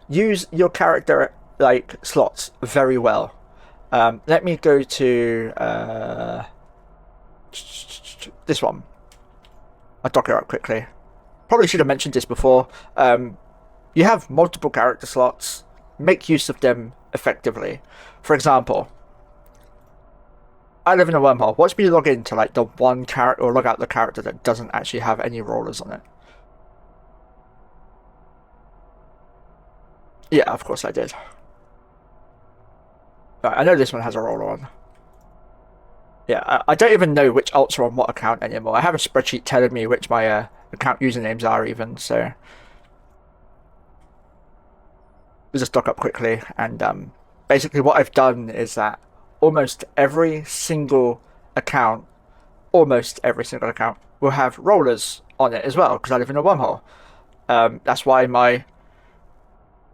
use your character like slots very well. Let me go to this one. I'll dock it up quickly. Probably should have mentioned this before. You have multiple character slots. Make use of them effectively. For example, I live in a wormhole. Watch me log into like the one character, or log out the character that doesn't actually have any rollers on it. Yeah, of course I did. Right, I know this one has a roller on. Yeah, I don't even know which alts are on what account anymore. I have a spreadsheet telling me which my account usernames are even, so we'll just dock up quickly. And basically what I've done is that almost every single account will have rollers on it as well, because I live in a wormhole. That's why my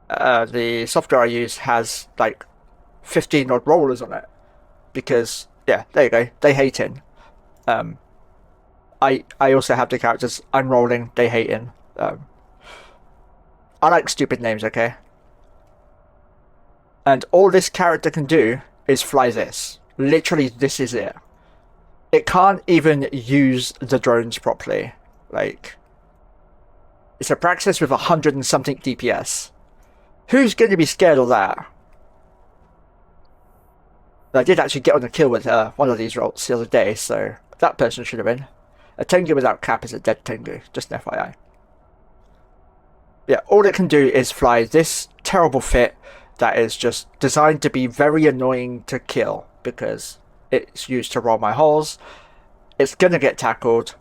the software I use has like 15 odd rollers on it, because yeah, there you go, they hate in. I also have the characters I'm rolling, they hate in. I like stupid names, okay? And all this character can do is fly this. Literally, this is it. It can't even use the drones properly. Like, it's a Praxis with 100 and something DPS. Who's going to be scared of that? I did actually get on a kill with one of these rolls the other day, so that person should have been. A Tengu without cap is a dead Tengu, just an FYI. Yeah, all it can do is fly this terrible fit that is just designed to be very annoying to kill, because it's used to roll my holes. It's going to get tackled,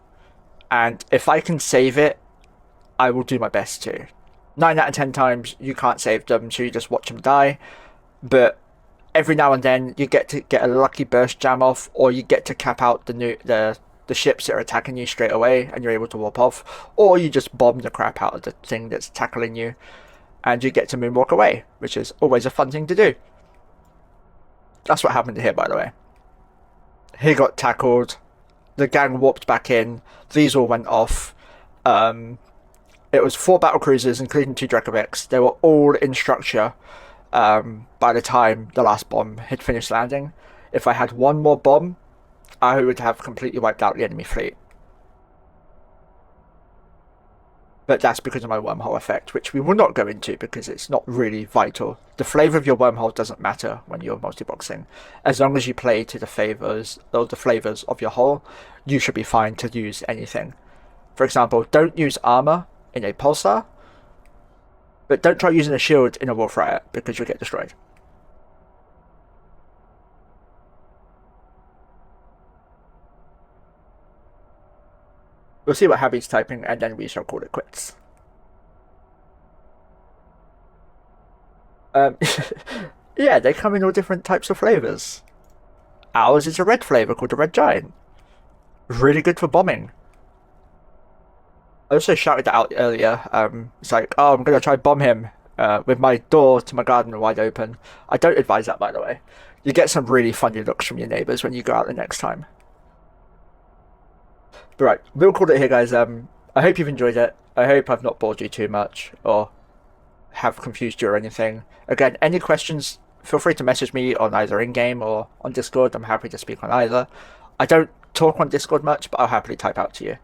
and if I can save it, I will do my best to. 9 out of 10 times you can't save them, so you just watch them die, but every now and then you get to get a lucky burst jam off, or you get to cap out the ships that are attacking you straight away and you're able to warp off, or you just bomb the crap out of the thing that's tackling you and you get to moonwalk away, which is always a fun thing to do. That's what happened here, by the way. He got tackled, the gang warped back in, these all went off. It was 4 battle cruisers, including 2 Dracovics. They were all in structure by the time the last bomb had finished landing. If I had one more bomb, I would have completely wiped out the enemy fleet. But that's because of my wormhole effect, which we will not go into because it's not really vital. The flavour of your wormhole doesn't matter when you're multiboxing. As long as you play to the flavours of your hole, you should be fine to use anything. For example, don't use armour in a pulsar, but don't try using a shield in a wolf riot because you'll get destroyed. We'll see what Habby's typing, and then we shall call it quits. Yeah, they come in all different types of flavours. Ours is a red flavour called the Red Giant. Really good for bombing. I also shouted that out earlier. It's like, oh, I'm gonna try bomb him with my door to my garden wide open. I don't advise that, by the way. You get some really funny looks from your neighbors when you go out the next time. But right, we'll call it here, guys. I hope you've enjoyed it. I hope I've not bored you too much or have confused you or anything. Again, any questions, feel free to message me on either in game or on Discord. I'm happy to speak on either. I don't talk on Discord much, but I'll happily type out to you.